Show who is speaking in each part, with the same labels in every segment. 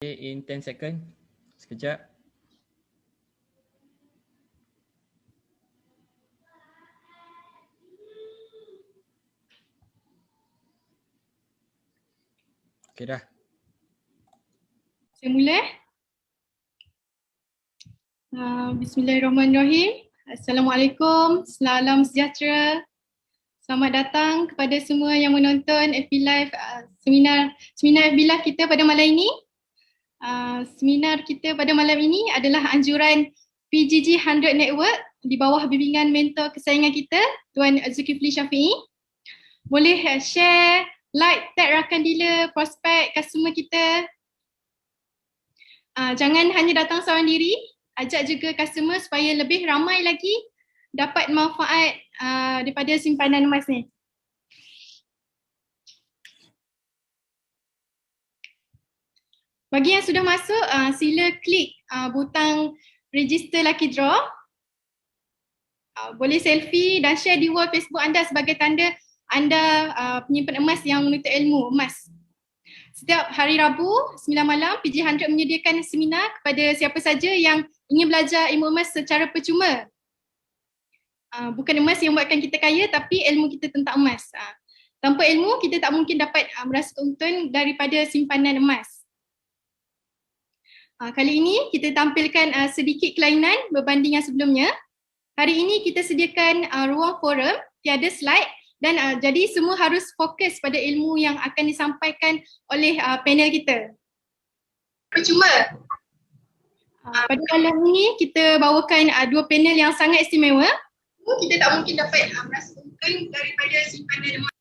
Speaker 1: In 10 second. Sekejap. Okay dah.
Speaker 2: Saya mula. Bismillahirrahmanirrahim. Assalamualaikum, salam sejahtera. Selamat datang kepada semua yang menonton FB Live seminar FB Live kita pada malam ini. Seminar kita pada malam ini adalah anjuran PGG 100 Network di bawah bimbingan mentor kesayangan kita, Tuan Zulkifli Syafiee. Boleh share, like, tag rakan dealer, prospek, customer kita. Jangan hanya datang seorang diri, ajak juga customer supaya lebih ramai lagi dapat manfaat daripada simpanan emas ni. Bagi yang sudah masuk, sila klik butang register lucky draw. Boleh selfie dan share di wall Facebook anda sebagai tanda anda penyimpan emas yang menuntut ilmu emas. Setiap hari Rabu 9 malam, PG100 menyediakan seminar kepada siapa saja yang ingin belajar ilmu emas secara percuma. Bukan emas yang buatkan kita kaya, tapi ilmu kita tentang emas. Tanpa ilmu, kita tak mungkin dapat merasa untung daripada simpanan emas. Kali ini kita tampilkan sedikit kelainan berbanding yang sebelumnya. Hari ini kita sediakan ruang forum, tiada slide dan jadi semua harus fokus pada ilmu yang akan disampaikan oleh panel kita. Percuma. Pada malam ini kita bawakan dua panel yang sangat istimewa. Kita tak mungkin dapat merasa untung daripada simpanan emas.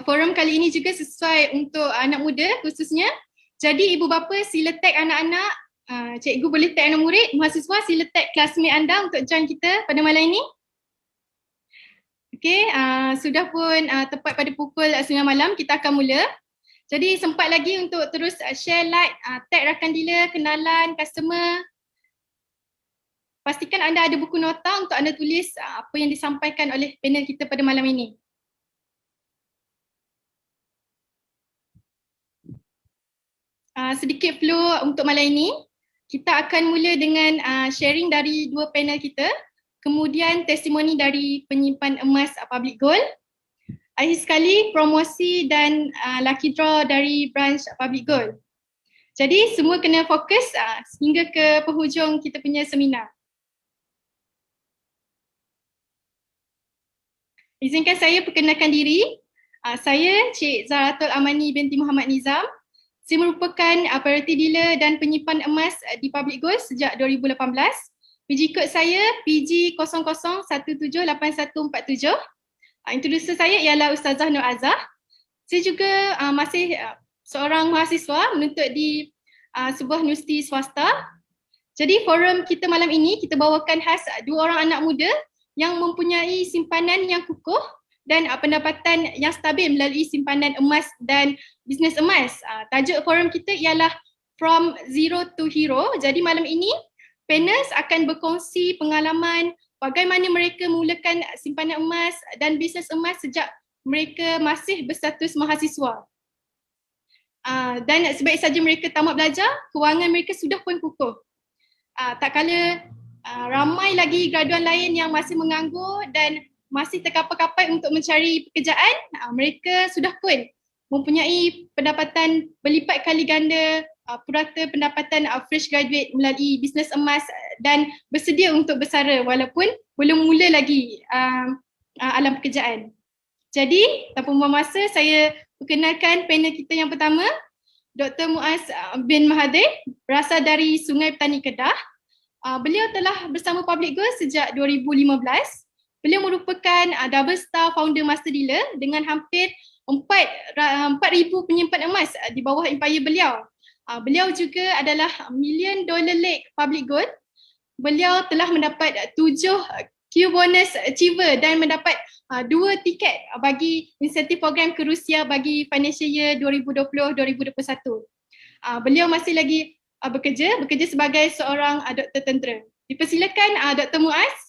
Speaker 2: Forum kali ini juga sesuai untuk anak muda khususnya. Jadi ibu bapa sila tag anak-anak, cikgu boleh tag anak murid, mahasiswa sila tag classmate anda untuk join kita pada malam ini. Okey, sudah pun tepat pada pukul 9 malam kita akan mula. Jadi sempat lagi untuk terus share, like, tag rakan dealer, kenalan, customer. Pastikan anda ada buku nota untuk anda tulis apa yang disampaikan oleh panel kita pada malam ini. Sedikit flow untuk malam ini. Kita akan mula dengan sharing dari dua panel kita. Kemudian testimoni dari penyimpan emas public gold. Akhir sekali promosi dan lucky draw dari branch public gold. Jadi semua kena fokus hingga ke penghujung kita punya seminar. Izinkan saya perkenalkan diri. Saya Cik Zahratul Amani binti Muhammad Nizam. Saya merupakan priority dealer dan penyimpan emas di Public Gold sejak 2018. PG kod saya PG00178147. Introducer saya ialah Ustazah Nur Azah. Saya juga masih seorang mahasiswa menuntut di sebuah universiti swasta. Jadi forum kita malam ini kita bawakan khas dua orang anak muda yang mempunyai simpanan yang kukuh dan pendapatan yang stabil melalui simpanan emas dan bisnes emas. Tajuk forum kita ialah From Zero to Hero. Jadi malam ini panelists akan berkongsi pengalaman bagaimana mereka memulakan simpanan emas dan bisnes emas sejak mereka masih berstatus mahasiswa. Dan sebaik saja mereka tamat belajar, kewangan mereka sudah pun kukuh. Tak kala ramai lagi graduan lain yang masih menganggur dan masih terkapai-kapai untuk mencari pekerjaan, mereka sudah pun mempunyai pendapatan berlipat kali ganda purata pendapatan fresh graduate melalui bisnes emas dan bersedia untuk bersara walaupun belum mula lagi alam pekerjaan. Jadi tanpa membuang masa, saya perkenalkan panel kita yang pertama, Dr. Muaz bin Mahathir, berasal dari Sungai Petani Kedah. Beliau telah bersama Public Gold sejak 2015. Beliau merupakan double star founder master dealer dengan hampir 4,000 penyimpan emas di bawah empayar beliau. Beliau juga adalah $1 million League Public Gold. Beliau telah mendapat 7 Q bonus achiever dan mendapat 2 tiket bagi insentif program ke Rusia bagi financial year 2020-2021. Beliau masih lagi bekerja sebagai seorang doktor tentera. Dipersilakan Dr. Muaz.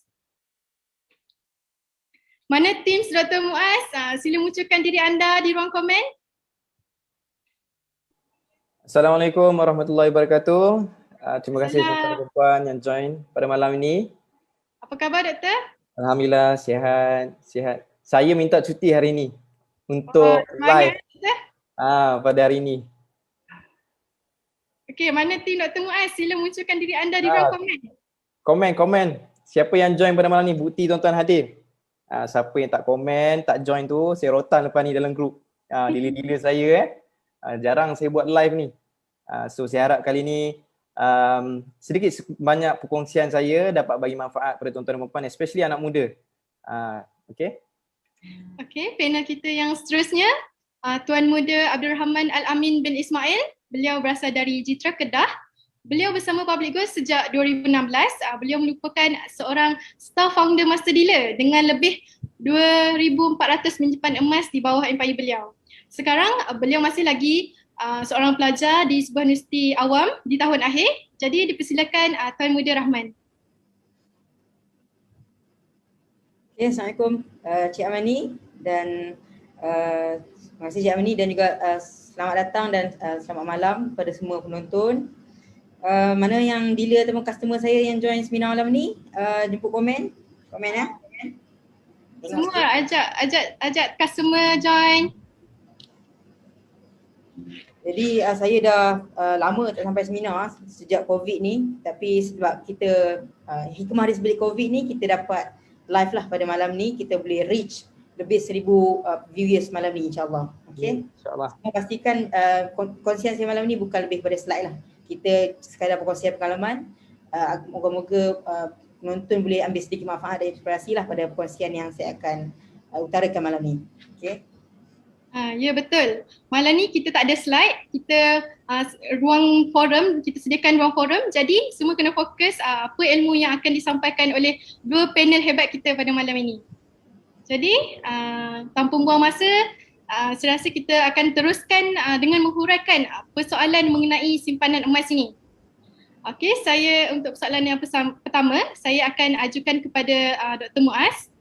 Speaker 2: Mana tim Dr. Muaz? Sila munculkan diri anda di ruang komen.
Speaker 3: Assalamualaikum warahmatullahi wabarakatuh. Terima kasih tuan-tuan dan
Speaker 2: Salam.
Speaker 3: puan yang join pada malam ini.
Speaker 2: Apa khabar doktor?
Speaker 3: Alhamdulillah sihat, sihat. Saya minta cuti hari ini
Speaker 2: Wah,
Speaker 3: untuk live
Speaker 2: semangat doktor.
Speaker 3: pada hari ini.
Speaker 2: Okey, mana tim Dr. Muaz? Sila munculkan diri anda di
Speaker 3: Ah,
Speaker 2: ruang komen.
Speaker 3: Komen. Siapa yang join pada malam ni, bukti tuan-tuan hadir. Siapa yang tak komen, tak join tu, saya rotan lepas ni dalam grup. Dila-dila saya jarang saya buat live ni. So saya harap kali ni sedikit banyak perkongsian saya dapat bagi manfaat pada tuan-tuan dan puan, especially anak muda. Okay.
Speaker 2: Okey, panel kita yang seterusnya, Tuan Muda Abdul Rahman Al-Amin bin Ismail. Beliau berasal dari Jitra Kedah. Beliau bersama Public Goals sejak 2016. Beliau merupakan seorang staff founder Master Dealer dengan lebih 2,400 menyimpan emas di bawah empayar beliau. Sekarang beliau masih lagi seorang pelajar di sebuah universiti awam di tahun akhir. Jadi dipersilakan Tuan Muda Rahman.
Speaker 4: Okay, Assalamualaikum Cik Amani dan terima kasih Cik Amani dan juga selamat datang dan selamat malam kepada semua penonton. Mana yang dealer ataupun customer saya yang join seminar malam ni, jemput komen ya.
Speaker 2: Semua ajak customer join.
Speaker 4: Jadi saya dah lama tak sampai seminar sejak COVID ni, tapi sebab kita hikmah di sebalik COVID ni kita dapat live lah pada malam ni, kita boleh reach lebih 1,000 viewers malam ni insyaAllah. Okay.
Speaker 3: InsyaAllah.
Speaker 4: Saya pastikan kongsian saya malam ni bukan lebih pada slide lah. Kita sekadar perkongsian pengalaman. Moga-moga penonton boleh ambil sedikit manfaat dan inspirasi lah pada perkongsian yang saya akan utarakan malam ni. Okay.
Speaker 2: Ya betul. Malam ni kita tak ada slide, kita ruang forum, kita sediakan ruang forum. Jadi semua kena fokus apa ilmu yang akan disampaikan oleh dua panel hebat kita pada malam ini. Jadi tanpa buang masa, saya rasa kita akan teruskan dengan menghuraikan persoalan mengenai simpanan emas ini. Okey, saya untuk persoalan yang pertama, saya akan ajukan kepada Dr. Muaz.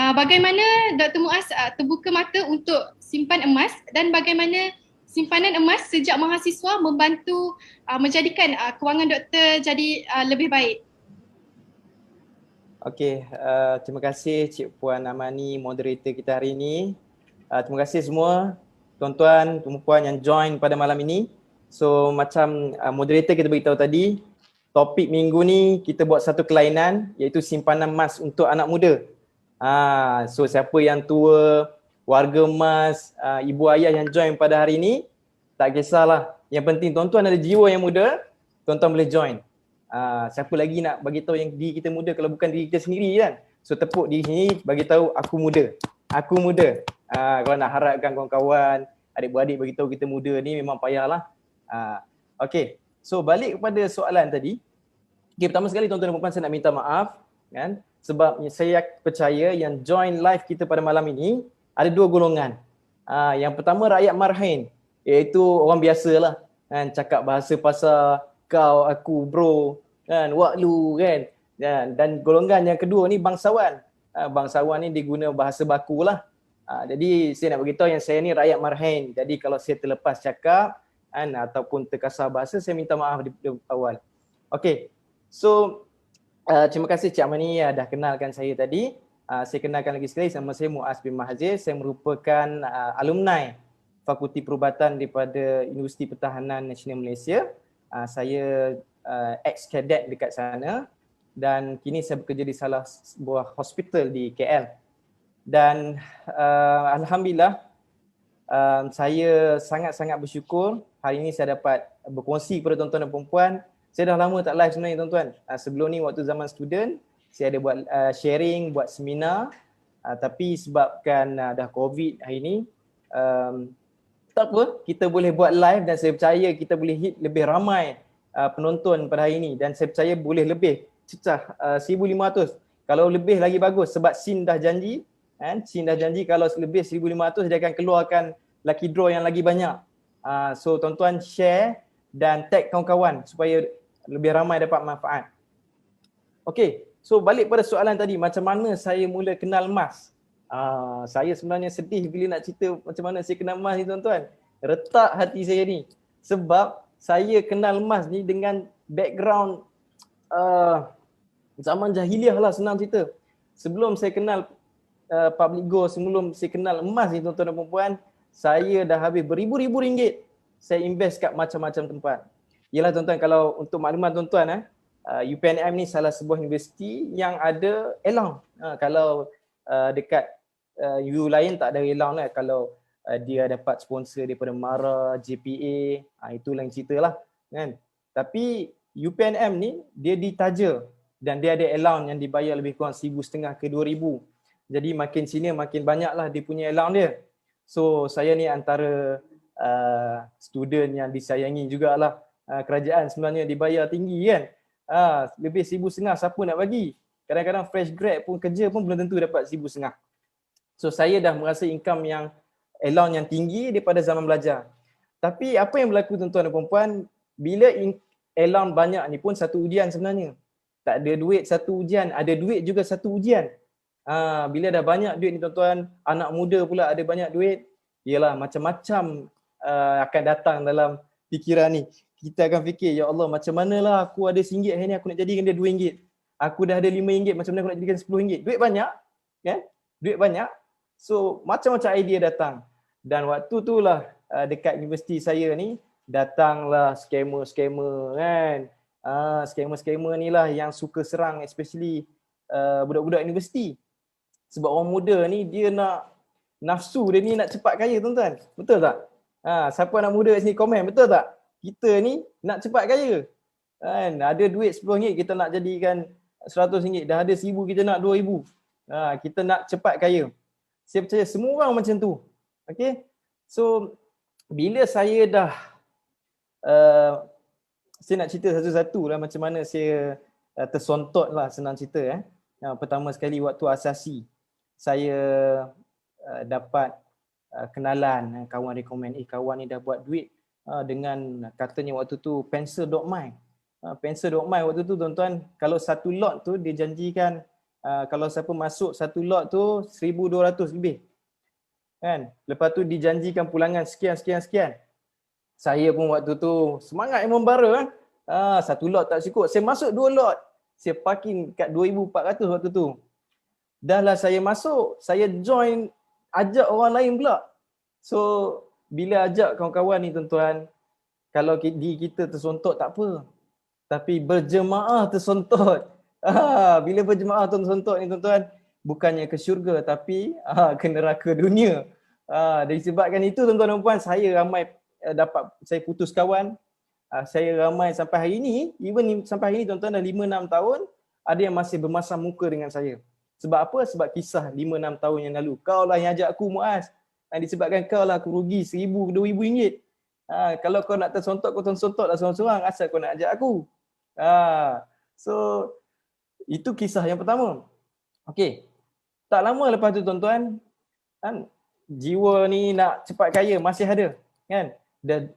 Speaker 2: Bagaimana Dr. Muaz terbuka mata untuk simpan emas dan bagaimana simpanan emas sejak mahasiswa membantu menjadikan kewangan doktor jadi lebih baik?
Speaker 3: Okey, terima kasih Cik Puan Amani, moderator kita hari ini. Terima kasih semua tuan-tuan, puan yang join pada malam ini. So macam moderator kita beritahu tadi, topik minggu ni kita buat satu kelainan iaitu simpanan emas untuk anak muda. So siapa yang tua, warga emas, ibu ayah yang join pada hari ini, tak kisahlah. Yang penting tuan-tuan ada jiwa yang muda, tuan-tuan boleh join. Siapa lagi nak bagi tahu yang diri kita muda kalau bukan diri kita sendiri kan? So tepuk diri sini bagi tahu aku muda. Aku muda. Kalau nak harapkan kawan-kawan, adik-beradik bagi tahu kita muda ni memang payahlah. Okey. So balik kepada soalan tadi. Okay, pertama sekali tuan-tuan dan puan saya nak minta maaf kan? Sebab saya percaya yang join live kita pada malam ini ada dua golongan. Yang pertama rakyat marhain, iaitu orang biasalah kan, cakap bahasa pasar, kau, aku, bro, kan, wak lu kan. Dan golongan yang kedua ni bangsawan. Bangsawan ni dia guna bahasa baku lah. Jadi saya nak beritahu yang saya ni rakyat marhain. Jadi kalau saya terlepas cakap kan, ataupun terkasar bahasa, saya minta maaf di awal. Okey. So terima kasih Cik Amani dah kenalkan saya tadi. Saya kenalkan lagi sekali, nama saya Muaz bin Mahazir. Saya merupakan alumni Fakulti Perubatan daripada Universiti Pertahanan Nasional Malaysia. Saya ex-cadet dekat sana dan kini saya bekerja di salah sebuah hospital di KL. Dan alhamdulillah saya sangat-sangat bersyukur hari ini saya dapat berkongsi kepada tuan-tuan dan puan-puan. Saya dah lama tak live sebenarnya tuan-tuan. Sebelum ni waktu zaman student, saya ada buat sharing, buat seminar. Tapi sebabkan dah COVID hari ni, tak apa, kita boleh buat live dan saya percaya kita boleh hit lebih ramai penonton pada hari ini. Dan saya percaya boleh lebih, cecah 1,500. Kalau lebih lagi bagus sebab SIN dah janji. SIN dah janji kalau lebih 1,500 dia akan keluarkan lucky draw yang lagi banyak. So tuan-tuan share dan tag kawan-kawan supaya lebih ramai dapat manfaat. Okey, so balik pada soalan tadi, macam mana saya mula kenal emas? Saya sebenarnya sedih bila nak cerita macam mana saya kenal emas ni tuan-tuan. retak hati saya ni. Sebab saya kenal emas ni dengan background zaman jahiliah lah, senang cerita. Sebelum saya kenal public goals, sebelum saya kenal emas ni tuan-tuan dan puan-puan, saya dah habis beribu-ribu ringgit saya invest kat macam-macam tempat. Yalah tuan-tuan, kalau untuk makluman tuan-tuan, UPNM ni salah sebuah universiti yang ada elang. Kalau dekat U lain tak ada elang lah. Kalau dia dapat sponsor daripada MARA, JPA, itu lain cerita lah kan. Tapi UPNM ni dia ditaja dan dia ada allowance yang dibayar lebih kurang 1,500 ke 2,000. Jadi makin senior makin banyak lah dia punya allowance dia. So saya ni antara student yang disayangi jugalah. Kerajaan sebenarnya dibayar tinggi kan. Lebih 1,500 siapa nak bagi. Kadang-kadang fresh grad pun kerja pun belum tentu dapat 1,500. So saya dah merasa income yang allowance yang tinggi daripada zaman belajar. Tapi apa yang berlaku tuan-tuan dan puan-puan, bila allowance banyak ni pun satu ujian sebenarnya. Tak ada duit satu ujian, ada duit juga satu ujian. Bila dah banyak duit ni tuan-tuan, anak muda pula ada banyak duit, ialah macam-macam akan datang dalam fikiran ni. Kita akan fikir, ya Allah macam manalah aku ada RM1 hari ni aku nak jadikan dia RM2. Aku dah ada RM5, macam mana aku nak jadikan RM10. Duit banyak, kan? Duit banyak. So macam-macam idea datang. Dan waktu tu lah dekat universiti saya ni datanglah scammer-scammer kan. Scammer-scammer ni lah yang suka serang especially budak-budak universiti. Sebab orang muda ni dia nak nafsu dia ni nak cepat kaya tuan-tuan. Betul tak? Siapa anak muda kat sini komen, betul tak? Kita ni nak cepat kaya. Kan? Ada duit RM10 kita nak jadikan RM100. Dah ada RM1,000 kita nak RM2,000. Kita nak cepat kaya. Saya percaya semua orang macam tu. Okay? So bila saya dah saya nak cerita satu-satu lah macam mana saya tersontot lah, senang cerita. Pertama sekali waktu asasi saya dapat kenalan, kawan recommend, kawan ni dah buat duit dengan katanya waktu tu Pencil.my. Pencil.my waktu tu tuan-tuan, kalau satu lot tu dia janjikan kalau siapa masuk satu lot tu 1,200 lebih. Kan? Lepas tu dijanjikan pulangan sekian. Saya pun waktu tu semangat yang membara. Satu lot tak cukup. Saya masuk 2 lot. Saya parking kat 2,400 waktu tu. Dah lah saya masuk, saya join, ajak orang lain pula. So bila ajak kawan-kawan ni tuan-tuan, kalau kita tersontot tak apa. Tapi berjemaah tersontot. Bila berjemaah tersontot ni tuan-tuan, bukannya ke syurga tapi ke neraka dunia. Disebabkan itu tuan-tuan dan puan, saya ramai saya putus kawan. Saya ramai sampai hari ni, even sampai hari ni tuan-tuan dah 5-6 tahun, ada yang masih bermasam muka dengan saya. Sebab apa? Sebab kisah 5-6 tahun yang lalu. Kau lah yang ajak aku Muaz. Disebabkan kau lah aku rugi RM1,000, RM2,000. Kalau kau nak tersontot, kau tersontot lah seorang-seorang. Asal kau nak ajak aku. So itu kisah yang pertama. Okey. Tak lama lepas tu tuan-tuan, kan, jiwa ni nak cepat kaya masih ada, kan? Dan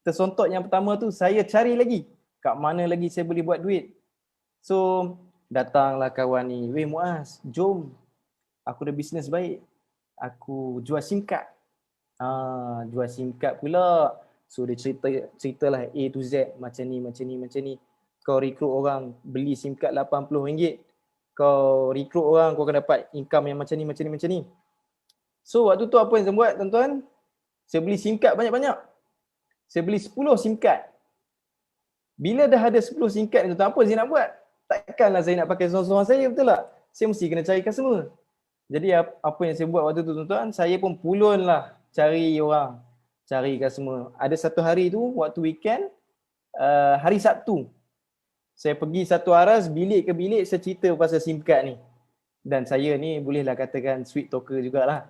Speaker 3: tersontot yang pertama tu saya cari lagi kat mana lagi saya boleh buat duit. So datanglah kawan ni, "Weh Muaz, jom. Aku ada bisnes baik. Aku jual SIM card." Jual SIM card pula. So dia ceritalah A to Z macam ni. Kau rekrut orang beli SIM card RM80. Kau rekrut orang, kau akan dapat income yang macam ni. So waktu tu apa yang saya buat tuan-tuan? Saya beli SIM card banyak-banyak. Saya beli 10 SIM card. Bila dah ada 10 SIM card ni tuan-tuan, apa saya nak buat? Takkanlah saya nak pakai seorang-seorang saya, betul tak? Saya mesti kena cari customer. Jadi apa yang saya buat waktu tu tuan-tuan, saya pun pulun lah cari orang, cari customer. Ada satu hari tu, waktu weekend, hari Sabtu, saya pergi satu aras, bilik ke bilik, saya cerita pasal SIM card ni. Dan saya ni bolehlah katakan sweet talker jugalah.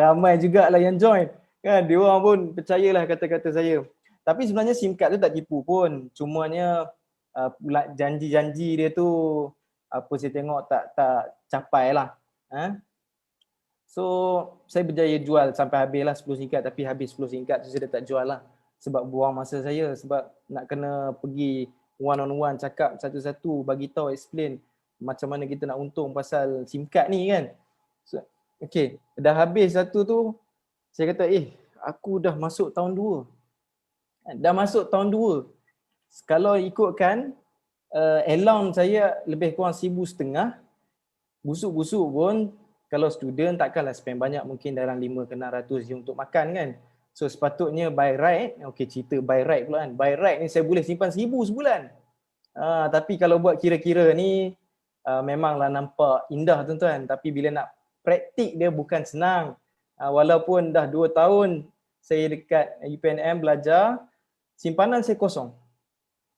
Speaker 3: Ramai jugalah yang join. Kan, dia orang pun percayalah kata-kata saya. Tapi sebenarnya SIM card tu tak tipu pun. Cumanya janji-janji dia tu apa saya tengok tak capai lah. So saya berjaya jual sampai habis lah 10 SIM card, tapi habis 10 SIM card tu saya dah tak jual lah. Sebab buang masa saya, sebab nak kena pergi one on one cakap satu-satu, bagi tahu, explain macam mana kita nak untung pasal SIM card ni kan. So, okay, dah habis satu tu, saya kata aku dah masuk tahun 2. Dah masuk tahun 2. Kalau ikutkan allowance saya lebih kurang 1,500. Busuk-busuk pun kalau student takkanlah spend banyak, mungkin dalam 5 ke 600 je untuk makan kan. So sepatutnya by right, okey cerita by right pula kan. By right ni saya boleh simpan 1,000 sebulan. Tapi kalau buat kira-kira ni memanglah nampak indah tuan-tuan, tapi bila nak praktik dia bukan senang. Walaupun dah 2 tahun saya dekat UPNM belajar, simpanan saya kosong.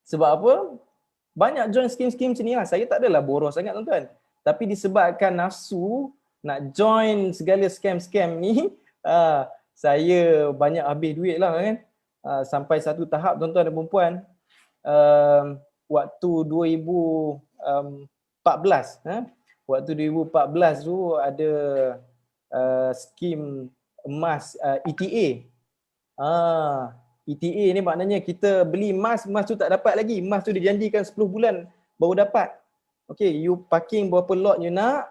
Speaker 3: Sebab apa? Banyak join skim-skim sini lah. Saya tak adalah boros sangat tuan-tuan. Tapi disebabkan nafsu nak join segala scam-scam ni, saya banyak habis duit lah kan. Sampai satu tahap tuan-tuan dan puan-puan, waktu 2014, waktu 2014 tu ada skim emas ETA. ETA ni maknanya kita beli emas tu tak dapat lagi. Emas tu dijanjikan 10 bulan baru dapat. Okay, you parking berapa lot you nak,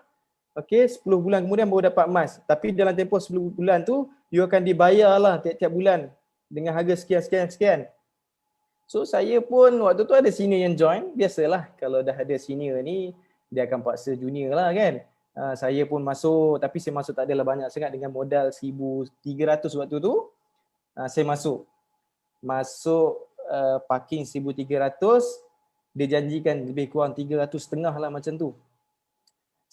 Speaker 3: okay, 10 bulan kemudian baru dapat emas. Tapi dalam tempoh 10 bulan tu, you akan dibayar lah tiap-tiap bulan dengan harga sekian. So saya pun waktu tu ada senior yang join. Biasalah kalau dah ada senior ni, dia akan paksa junior lah kan. Saya pun masuk, tapi saya masuk tak adalah banyak sangat dengan modal 1,300 waktu tu. Saya masuk parking 1,300, dia janjikan lebih kurang 300.5 lah macam tu.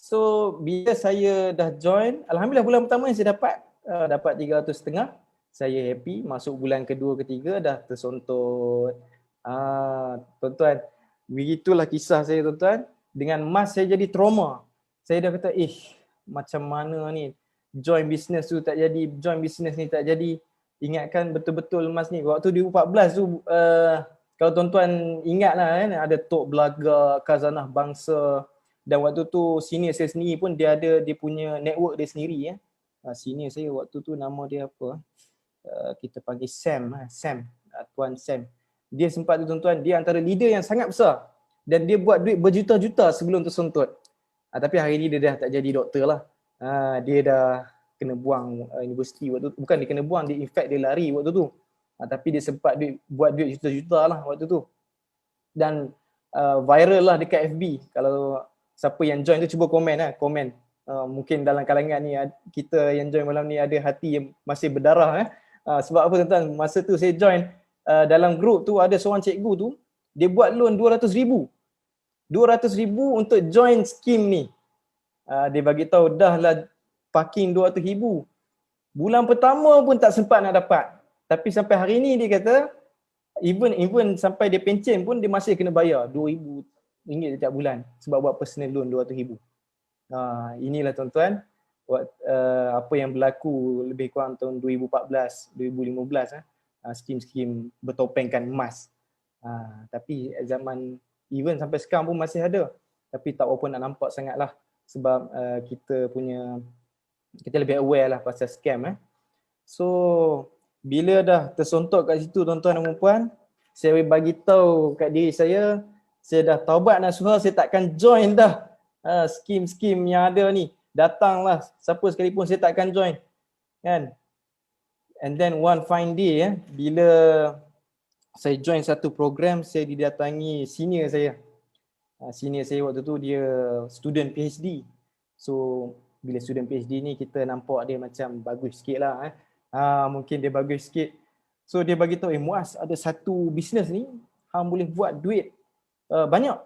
Speaker 3: So bila saya dah join, alhamdulillah bulan pertama yang saya dapat 300.5, saya happy. Masuk bulan kedua, ketiga dah tersontot. Tuan-tuan, begitulah kisah saya tuan-tuan. Dengan emas saya jadi trauma. Saya dah kata, macam mana ni, join business tu tak jadi, join business ni tak jadi. Ingatkan betul-betul emas ni. Waktu 2014 tu, kalau tuan-tuan ingat lah kan, ada Tok Belaga, Khazanah Bangsa, dan waktu tu senior saya sendiri pun dia ada dia punya network dia sendiri ya. Senior saya waktu tu nama dia apa? Kita panggil Sam, Tuan Sam. Dia sempat tu tuan-tuan, dia antara leader yang sangat besar dan dia buat duit berjuta-juta sebelum tersontot. Tapi hari ni dia dah tak jadi doktor lah. Dia dah kena buang universiti waktu tu. Bukan dia kena buang, dia in fact dia lari waktu tu. Tapi dia sempat buat duit juta-juta lah waktu tu. Dan viral lah dekat FB. Kalau siapa yang join tu cuba komen lah, komen. Mungkin dalam kalangan ni kita yang join malam ni ada hati yang masih berdarah. Sebab apa tuan-tuan, masa tu saya join dalam group tu ada seorang cikgu tu, dia buat loan 200,000. 200,000 untuk join skim ni. Dia bagi tahu dah lah parking 200,000. Bulan pertama pun tak sempat nak dapat. Tapi sampai hari ni dia kata even sampai dia pencen pun dia masih kena bayar RM2,000 setiap bulan sebab buat personal loan 200,000. Inilah tuan-tuan apa yang berlaku lebih kurang tahun 2014, 2015 skim-skim bertopengkan emas. Tapi zaman even sampai sekarang pun masih ada. Tapi tak apa nak nampak sangatlah sebab kita lebih aware lah pasal scam. So bila dah tersontok kat situ tuan-tuan dan puan, saya bagi tahu kat diri saya dah taubat nasuha, saya takkan join dah skim-skim yang ada ni. Datanglah siapa sekalipun saya takkan join. Kan? And then one fine day bila saya join satu program, saya didatangi senior saya. Senior saya waktu tu dia student PhD. So bila student PhD ni kita nampak dia macam bagus sikit lah. Mungkin dia bagus sikit. So dia bagi tahu, Muaz, ada satu bisnes ni hang boleh buat duit banyak.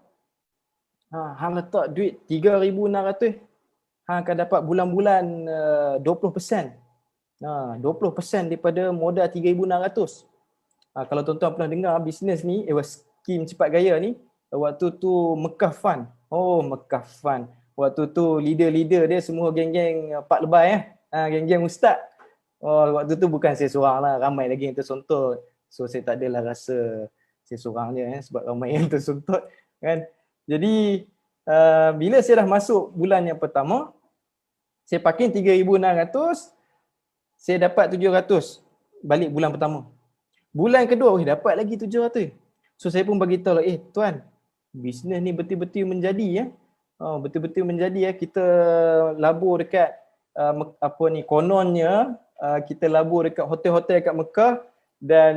Speaker 3: Hang letak duit 3,600, hang akan dapat bulan-bulan 20%. 20% daripada modal 3,600. Kalau tuan-tuan pernah dengar bisnes ni, skim cepat gaya ni, waktu tu Mekah Fund. Mekah Fund. Waktu tu leader-leader dia semua geng-geng Pak Lebai geng-geng ustaz. Waktu tu bukan saya seorang lah, ramai lagi yang tersontot. So saya tak adalah rasa saya seorang je sebab ramai yang tersontot kan. Jadi bila saya dah masuk bulan yang pertama, saya parking 3,600, saya dapat 700 balik bulan pertama. Bulan kedua dapat lagi 700. So saya pun bagi tahu lah, tuan, bisnes ni betul-betul menjadi betul-betul menjadi kita labur dekat kononnya kita labur dekat hotel-hotel kat Mekah dan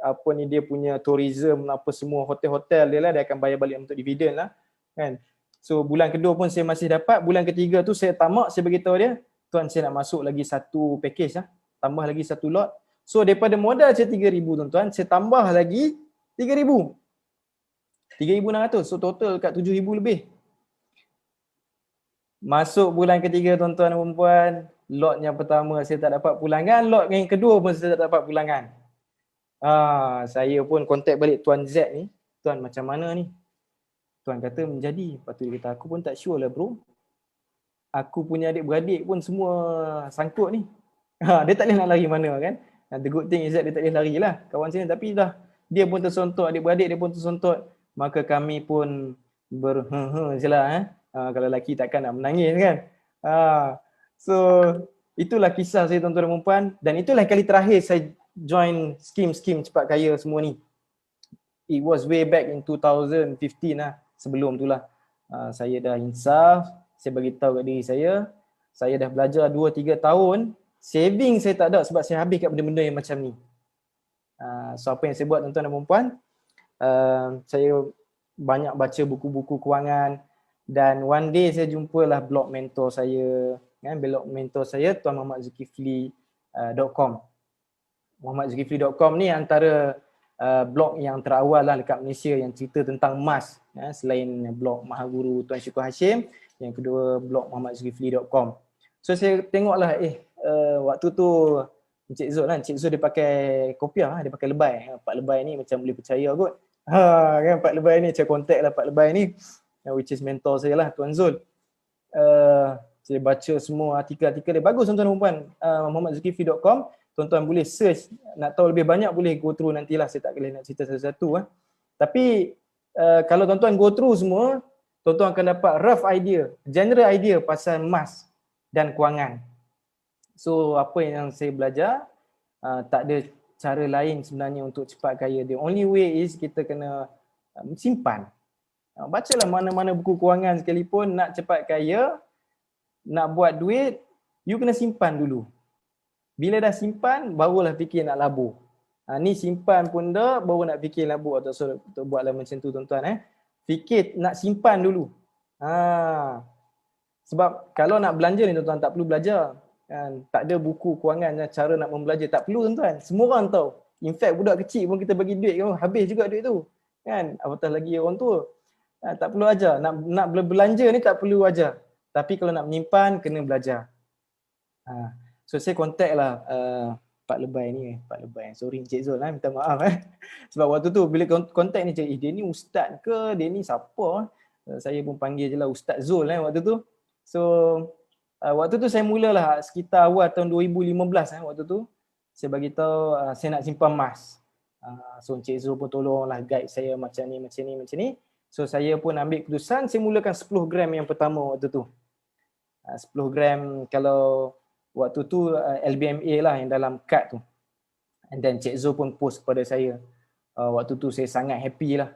Speaker 3: apa ni dia punya tourism apa semua hotel-hotel dia lah, dia akan bayar balik untuk dividen lah kan. So bulan kedua pun saya masih dapat, bulan ketiga tu saya tamak, saya beritahu dia, tuan saya nak masuk lagi satu package lah, tambah lagi satu lot. So daripada modal saya 3,000 tuan-tuan, saya tambah lagi 3,000. 3,600, so total kat 7,000 lebih. Masuk bulan ketiga tuan-tuan dan puan-puan, lot yang pertama saya tak dapat pulangan, lot yang kedua pun saya tak dapat pulangan. Saya pun kontak balik Tuan Z ni, tuan macam mana ni? Tuan kata menjadi. Lepas tu dia kata aku pun tak sure lah bro. Aku punya adik-beradik pun semua sangkut ni. Dia tak boleh nak lari mana kan. The good thing is that dia tak boleh lari lah kawan saya, tapi dah dia pun tersontot, adik-beradik dia pun tersontot. Maka kami pun je lah kalau lelaki takkan nak menangis kan. So itulah kisah saya tuan-tuan dan puan, dan itulah kali terakhir saya join skim cepat kaya semua ni. It was way back in 2015 lah. Sebelum tu lah saya dah insaf, saya beritahu kat diri saya dah belajar 2-3 tahun, saving saya tak ada sebab saya habis kat benda-benda yang macam ni. So apa yang saya buat tuan-tuan dan puan, saya banyak baca buku-buku kewangan, dan one day saya jumpalah blog mentor saya, kan, blog mentor saya Tuan Muhammad Zulkifli.com. muhammadzulkifli.com ni antara blog yang terawal lah dekat Malaysia yang cerita tentang emas, selain blog Mahaguru Tuan Syukur Hashim, yang kedua blog muhammadzulkifli.com. So saya tengoklah waktu tu Encik Zul lah, Encik Zul dia pakai kopiah, dia pakai lebay. Pak Lebay ni macam boleh percaya kot. Kan Pak Lebay ni, saya contact lah Pak Lebay ni, which is mentor saya lah, Tuan Zul. Saya baca semua artikel-artikel dia, bagus tuan-tuan dan puan. muhammadzulkifli.com, tuan-tuan boleh search, nak tahu lebih banyak boleh go through nantilah, saya tak boleh nak cerita satu-satu. Tapi kalau tuan-tuan go through semua, tuan-tuan akan dapat rough idea, general idea pasal emas dan kewangan. So apa yang saya belajar, tak ada cara lain sebenarnya untuk cepat kaya. The only way is kita kena simpan. Bacalah mana-mana buku kewangan sekalipun, nak cepat kaya, nak buat duit, you kena simpan dulu. Bila dah simpan, barulah fikir nak labur. Ni simpan pun dah, baru nak fikir labur. Untuk buatlah macam tu tuan-tuan. Fikir nak simpan dulu. Sebab kalau nak belanja ni tuan-tuan, tak perlu belajar. Kan? Tak ada buku kewangan cara nak membelanja. Tak perlu tuan-tuan. Semua orang tahu. In fact budak kecil pun kita bagi duit, habis juga duit tu. Kan? Apatah lagi orang tua. Tak perlu ajar. Nak belanja ni tak perlu ajar. Tapi kalau nak menyimpan, kena belajar. So saya contact lah Pak Lebay ni. Pak Lebay, sorry Encik Zul lah, minta maaf. Sebab waktu tu bila contact ni, dia ni ustaz ke? Dia ni siapa? Saya pun panggil je lah Ustaz Zul waktu tu. So waktu tu saya mulalah sekitar awal tahun 2015 waktu tu. Saya bagi tahu saya nak simpan emas. So Encik Zul pun tolonglah guide saya macam ni. So saya pun ambil keputusan, saya mulakan 10 gram yang pertama waktu tu. 10 gram kalau waktu tu LBMA lah yang dalam kad tu. And then Encik Zul pun post kepada saya. Waktu tu saya sangat happy lah.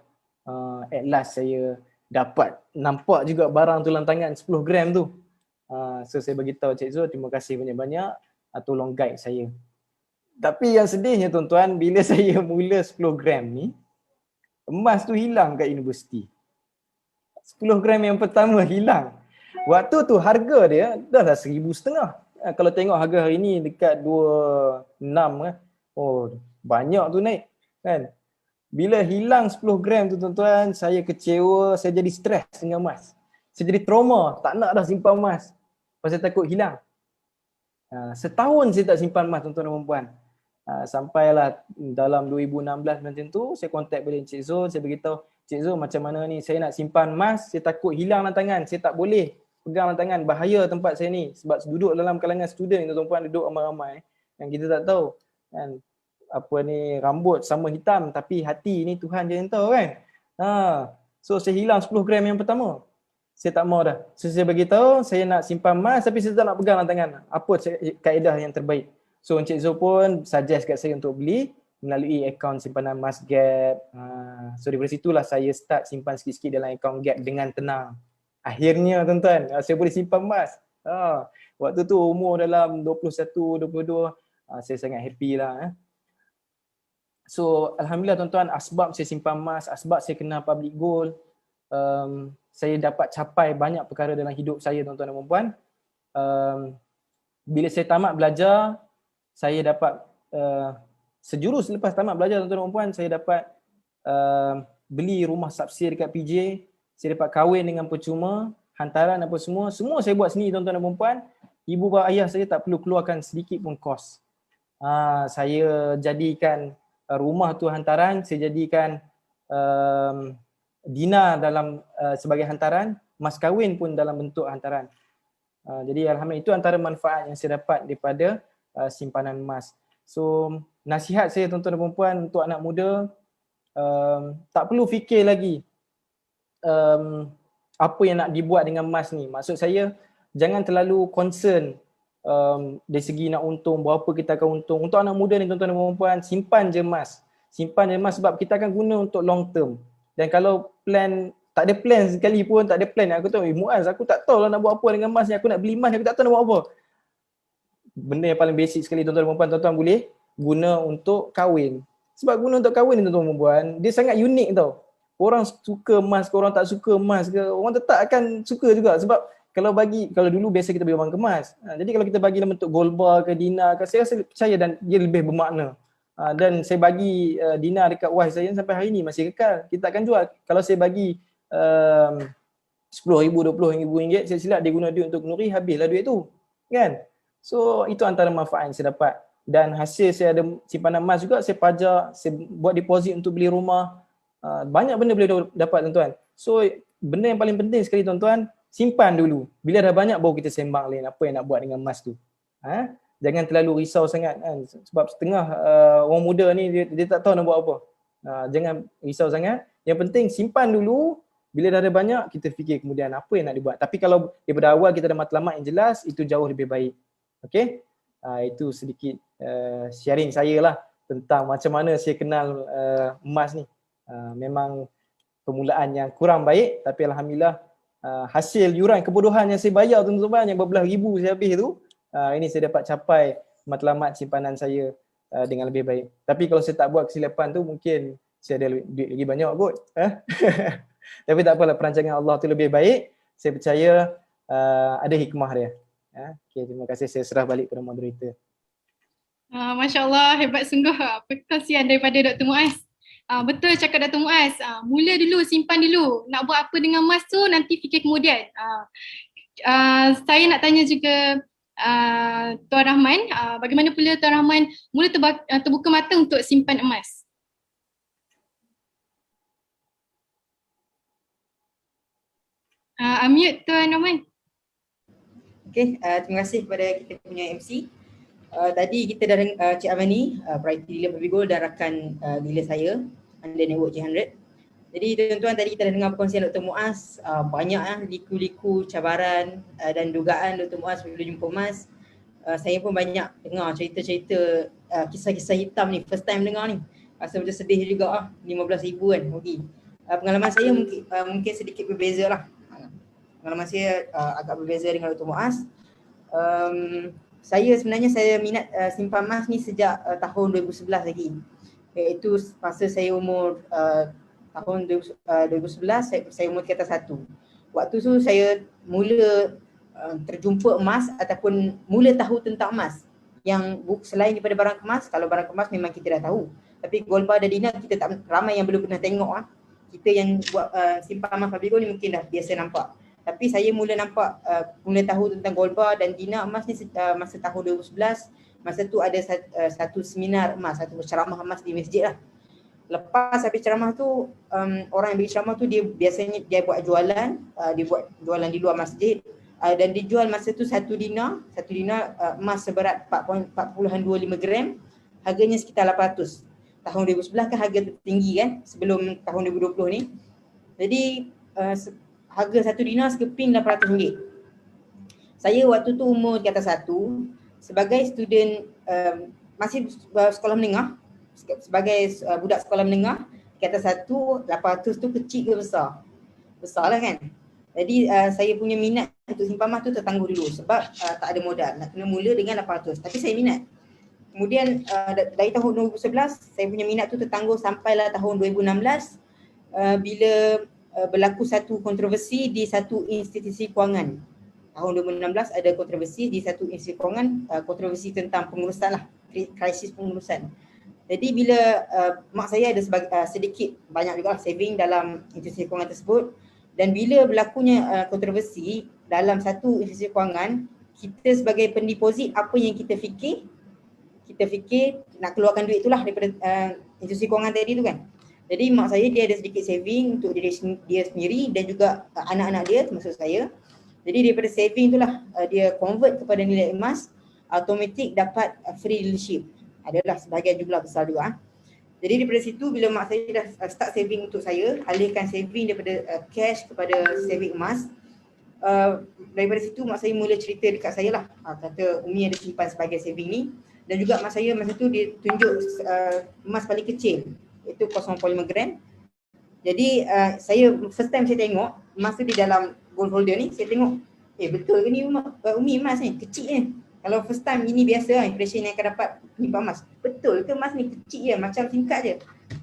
Speaker 3: At last saya dapat nampak juga barang tu dalam tangan 10 gram tu. So saya beritahu Encik Zul, terima kasih banyak-banyak, tolong guide saya. Tapi yang sedihnya tuan-tuan, bila saya mula 10 gram ni, emas tu hilang kat universiti. 10 gram yang pertama hilang. Waktu tu harga dia dah lah 1,500. Kalau tengok harga hari ni dekat 26 kan. Oh, banyak tu naik kan. Bila hilang 10 gram tu tuan-tuan, saya kecewa, saya jadi stres dengan emas. Saya jadi trauma, tak nak dah simpan emas. Pasal takut hilang. Setahun saya tak simpan emas tuan-tuan dan puan. Sampailah dalam 2016 macam tu, saya kontak balik Encik Zul, saya beritahu, Encik Zul macam mana ni, saya nak simpan emas, saya takut hilang dalam tangan, saya tak boleh pegang dalam tangan, bahaya tempat saya ni. Sebab duduk dalam kalangan student tuan-tuan dan puan, duduk ramai-ramai yang kita tak tahu kan, apa ni, rambut sama hitam tapi hati ni Tuhan je yang tahu kan. So saya hilang 10 gram yang pertama. Saya tak mau dah. So saya beritahu saya nak simpan emas tapi saya tak nak pegang dalam tangan. Apa kaedah yang terbaik? So Encik Zul pun suggest kat saya untuk beli melalui akaun simpanan emas Gap. So daripada situlah saya start simpan sikit-sikit dalam akaun Gap dengan tenang. Akhirnya tuan-tuan, saya boleh simpan emas. Waktu tu umur dalam 21, 22, saya sangat happy lah. So alhamdulillah tuan-tuan, asbab saya simpan emas, asbab saya kenal public gold, saya dapat capai banyak perkara dalam hidup saya tuan-tuan dan puan-puan. Bila saya tamat belajar, saya dapat sejurus lepas tamat belajar tuan-tuan dan puan-puan, saya dapat beli rumah subsidi dekat PJ, saya dapat kahwin dengan percuma, hantaran apa semua saya buat sendiri tuan-tuan dan puan-puan. Ibu bapa ayah saya tak perlu keluarkan sedikit pun kos. Saya jadikan rumah tu hantaran, saya jadikan dinar dalam sebagai hantaran, mas kahwin pun dalam bentuk hantaran. Jadi alhamdulillah itu antara manfaat yang saya dapat daripada simpanan emas. So nasihat saya tuan-tuan dan puan-puan untuk anak muda, tak perlu fikir lagi apa yang nak dibuat dengan emas ni. Maksud saya jangan terlalu concern dari segi nak untung, berapa kita akan untung. Untuk anak muda ni tuan-tuan dan puan-puan, simpan je emas. Simpan je emas sebab kita akan guna untuk long term. Dan kalau tak ada plan sekali pun, tak ada plan. Aku tahu, Muaz, aku tak tahu lah nak buat apa dengan emas ni. Aku nak beli emas ni, aku tak tahu nak buat apa. Benda yang paling basic sekali tuan-tuan dan puan-puan, tuan-tuan boleh guna untuk kahwin. Sebab guna untuk kahwin ni tuan-tuan dan puan-puan, dia sangat unik tau. Orang suka emas ke, orang tak suka emas ke, orang tetap akan suka juga. Sebab kalau dulu biasa kita beli wang kemas. Jadi kalau kita bagi dalam bentuk gold bar ke dinar ke, saya rasa percaya dan dia lebih bermakna. Dan saya bagi dinar dekat wife saya sampai hari ni masih kekal. Kita akan jual. Kalau saya bagi RM10,000, RM20,000, saya silap dia guna duit untuk nuri, habislah duit tu. Kan? So itu antara manfaat yang saya dapat. Dan hasil saya ada simpanan emas juga, saya pajak, saya buat deposit untuk beli rumah. Banyak benda boleh dapat tuan-tuan. So benda yang paling penting sekali tuan-tuan, simpan dulu. Bila dah banyak baru kita sembang lain apa yang nak buat dengan emas tu. Jangan terlalu risau sangat kan. Sebab setengah orang muda ni dia tak tahu nak buat apa. Jangan risau sangat. Yang penting simpan dulu. Bila dah ada banyak, kita fikir kemudian apa yang nak dibuat. Tapi kalau daripada awal kita ada matlamat yang jelas, itu jauh lebih baik. Okay? Itu sedikit sharing saya lah tentang macam mana saya kenal emas ni. Memang permulaan yang kurang baik, tapi alhamdulillah hasil yuran kebodohan yang saya bayar tuan-tuan yang berbelas ribu saya habis tu, ini saya dapat capai matlamat simpanan saya dengan lebih baik. Tapi kalau saya tak buat kesilapan tu, mungkin saya ada duit lagi banyak kot. Tapi tak apalah, perancangan Allah tu lebih baik. Saya percaya ada hikmah dia. Okay, terima kasih. Saya serah balik kepada moderator.
Speaker 2: Masya Allah, hebat sungguh perkongsian daripada Dr. Muaz. Betul cakap Dr. Muaz, mula dulu, simpan dulu. Nak buat apa dengan emas tu nanti fikir kemudian. Saya nak tanya juga Tuan Rahman, bagaimana pula Tuan Rahman mula terbuka mata untuk simpan emas? Unmute Tuan Rahman.
Speaker 4: Okay, terima kasih kepada kita punya MC. Tadi kita dah Cik Amani, Priority Dealer Public Gold dan rakan dealer saya under Network J100. Jadi tuan-tuan, tadi kita dah dengar perkongsian Dr. Muaz, banyak liku-liku cabaran dan dugaan Dr. Muaz bila jumpa emas. Saya pun banyak dengar cerita-cerita kisah-kisah hitam ni, first time dengar ni. Rasa macam sedih juga 15,000 kan rugi. Pengalaman saya mungkin sedikit berbeza lah. Pengalaman saya agak berbeza dengan Dr. Muaz. Saya minat simpan emas ni sejak tahun 2011 lagi. Iaitu masa saya umur tahun 2011, saya umur tingkatan 1. Waktu tu saya mula terjumpa emas ataupun mula tahu tentang emas. Yang selain daripada barang kemas, kalau barang kemas memang kita dah tahu. Tapi gold bar dan dinar kita tak ramai yang belum pernah tengok. Kita yang buat simpan emas public gold ni mungkin dah biasa nampak. Tapi saya mula tahu tentang gold bar dan dinar emas ni masa tahun 2011. Masa tu ada satu seminar emas, satu ceramah emas di masjid lah. Lepas habis ceramah tu, orang yang bagi ceramah tu dia biasanya buat jualan, dia buat jualan di luar masjid. Dan dijual masa tu satu dinar emas seberat 4.25 gram, harganya sekitar 800. Tahun 2011 kan harga tertinggi kan sebelum tahun 2020 ni. Jadi harga satu dinar sekeping RM800. Saya waktu tu umur di atas 1, sebagai student masih sekolah menengah, sebagai budak sekolah menengah di atas 1, 800 tu kecil ke besar? Besar lah kan? Jadi saya punya minat untuk simpan emas tu tertangguh dulu sebab tak ada modal. Nak kena mula dengan 800. Tapi saya minat. Kemudian dari tahun 2011 saya punya minat tu tertangguh sampailah tahun 2016 bila berlaku satu kontroversi di satu institusi kewangan. Tahun 2016 ada kontroversi di satu institusi kewangan, kontroversi tentang pengurusan lah, krisis pengurusan. Jadi bila mak saya ada sedikit banyak juga saving dalam institusi kewangan tersebut, dan bila berlakunya kontroversi dalam satu institusi kewangan, kita sebagai pendeposit apa yang kita fikir? Kita fikir nak keluarkan duit itulah daripada institusi kewangan tadi tu kan. Jadi mak saya dia ada sedikit saving untuk diri dia sendiri dan juga anak-anak dia termasuk saya. Jadi daripada saving itulah dia convert kepada nilai emas, automatik dapat free dealership. Adalah sebahagian jumlah besar juga. Jadi daripada situ bila mak saya dah start saving untuk saya, alihkan saving daripada cash kepada saving emas, daripada situ mak saya mula cerita dekat saya lah, kata Umi ada simpan sebagai saving ni. Dan juga mak saya masa tu dia tunjuk emas paling kecil, itu 0.5 gram. Jadi saya first time saya tengok emas tu di dalam gold holder ni, saya tengok betul ke ni Umi emas ni kecil ni. Kalau first time ini biasa impression yang akan dapat simpan emas. Betul ke emas ni kecil je, macam tingkat je.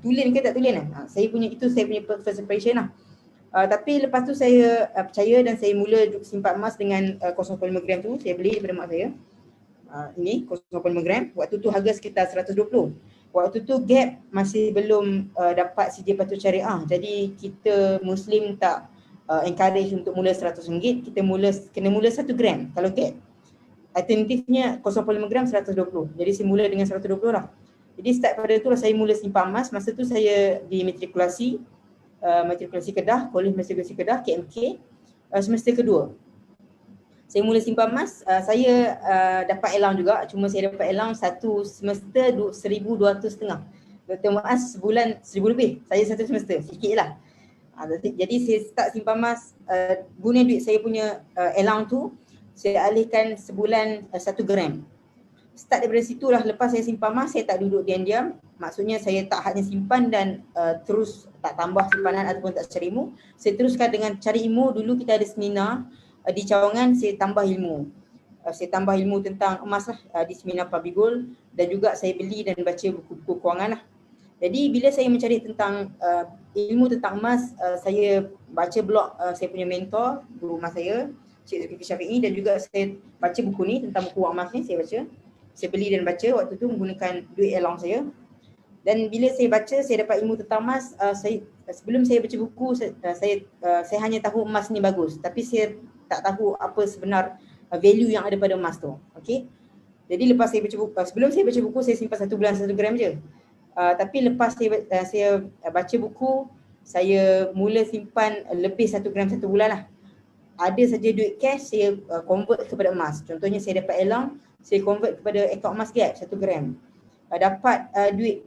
Speaker 4: Tulen ke tak tulen saya punya first impression lah. Tapi lepas tu saya percaya dan saya mula simpan emas dengan 0.5 gram tu. Saya beli daripada mak saya. Ini 0.5 gram. Waktu tu harga sekitar 120. Waktu tu gap masih belum dapat CJ Patuh Syariah. Jadi kita Muslim tak encourage untuk mula RM100. Kita kena mula 1 gram kalau gap. Alternatifnya 0.5 gram 120. Jadi saya mula dengan 120 lah. Jadi start pada itulah saya mula simpan emas. Masa tu saya di matrikulasi Kedah, Kolej Matrikulasi Kedah, KMK, semester kedua. Saya mula simpan emas, saya dapat allowance juga, cuma saya dapat allowance satu semester 1,200 setengah. Dr. Muaz sebulan 1,000 lebih, saya satu semester, sikit lah. Jadi saya start simpan emas, guna duit saya punya allowance tu, saya alihkan sebulan 1 gram. Start daripada situlah, lepas saya simpan emas, saya tak duduk diam-diam. Maksudnya saya tak hanya simpan dan terus tak tambah simpanan ataupun tak cari ilmu. Saya teruskan dengan cari ilmu. Dulu kita ada seminar di Cawangan, saya tambah ilmu. Saya tambah ilmu tentang emas lah di seminar Public Gold, dan juga saya beli dan baca buku-buku kewangan lah. Jadi bila saya mencari tentang ilmu tentang emas, saya baca blog saya punya mentor, guru emas saya, Cik Zulkifli Syafi'i, dan juga saya baca buku ni tentang buku wang emas ni, saya baca. Saya beli dan baca waktu tu menggunakan duit allowance saya. Dan bila saya baca, saya dapat ilmu tentang emas. Sebelum saya baca buku, saya hanya tahu emas ni bagus, tapi saya tak tahu apa sebenar value yang ada pada emas tu. Okey. Jadi lepas saya baca buku, sebelum saya baca buku, saya simpan 1 bulan 1 gram je. Tapi lepas saya baca buku, saya mula simpan lebih 1 gram 1 bulan lah. Ada saja duit cash, saya convert kepada emas. Contohnya saya dapat allowance, saya convert kepada akaun emas gap 1 gram. Dapat duit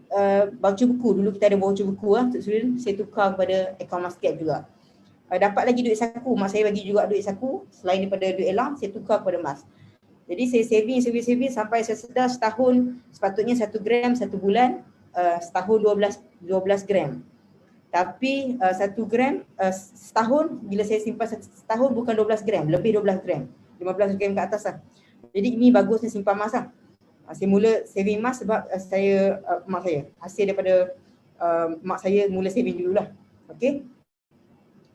Speaker 4: voucher buku, dulu kita ada voucher buku untuk student, saya tukar kepada akaun emas gap juga. Dapat lagi duit saku, mak saya bagi juga duit saku, selain daripada duit allowance, saya tukar kepada emas. Jadi saya saving sampai saya sedar setahun sepatutnya 1 gram 1 bulan, setahun 12 gram. Tapi 1 gram setahun, bila saya simpan setahun bukan 12 gram, lebih 12 gram, 15 gram ke atas lah. Jadi ini bagusnya simpan emas lah. Saya mula saving emas sebab mak saya, hasil daripada mak saya mula saving dululah. Okey.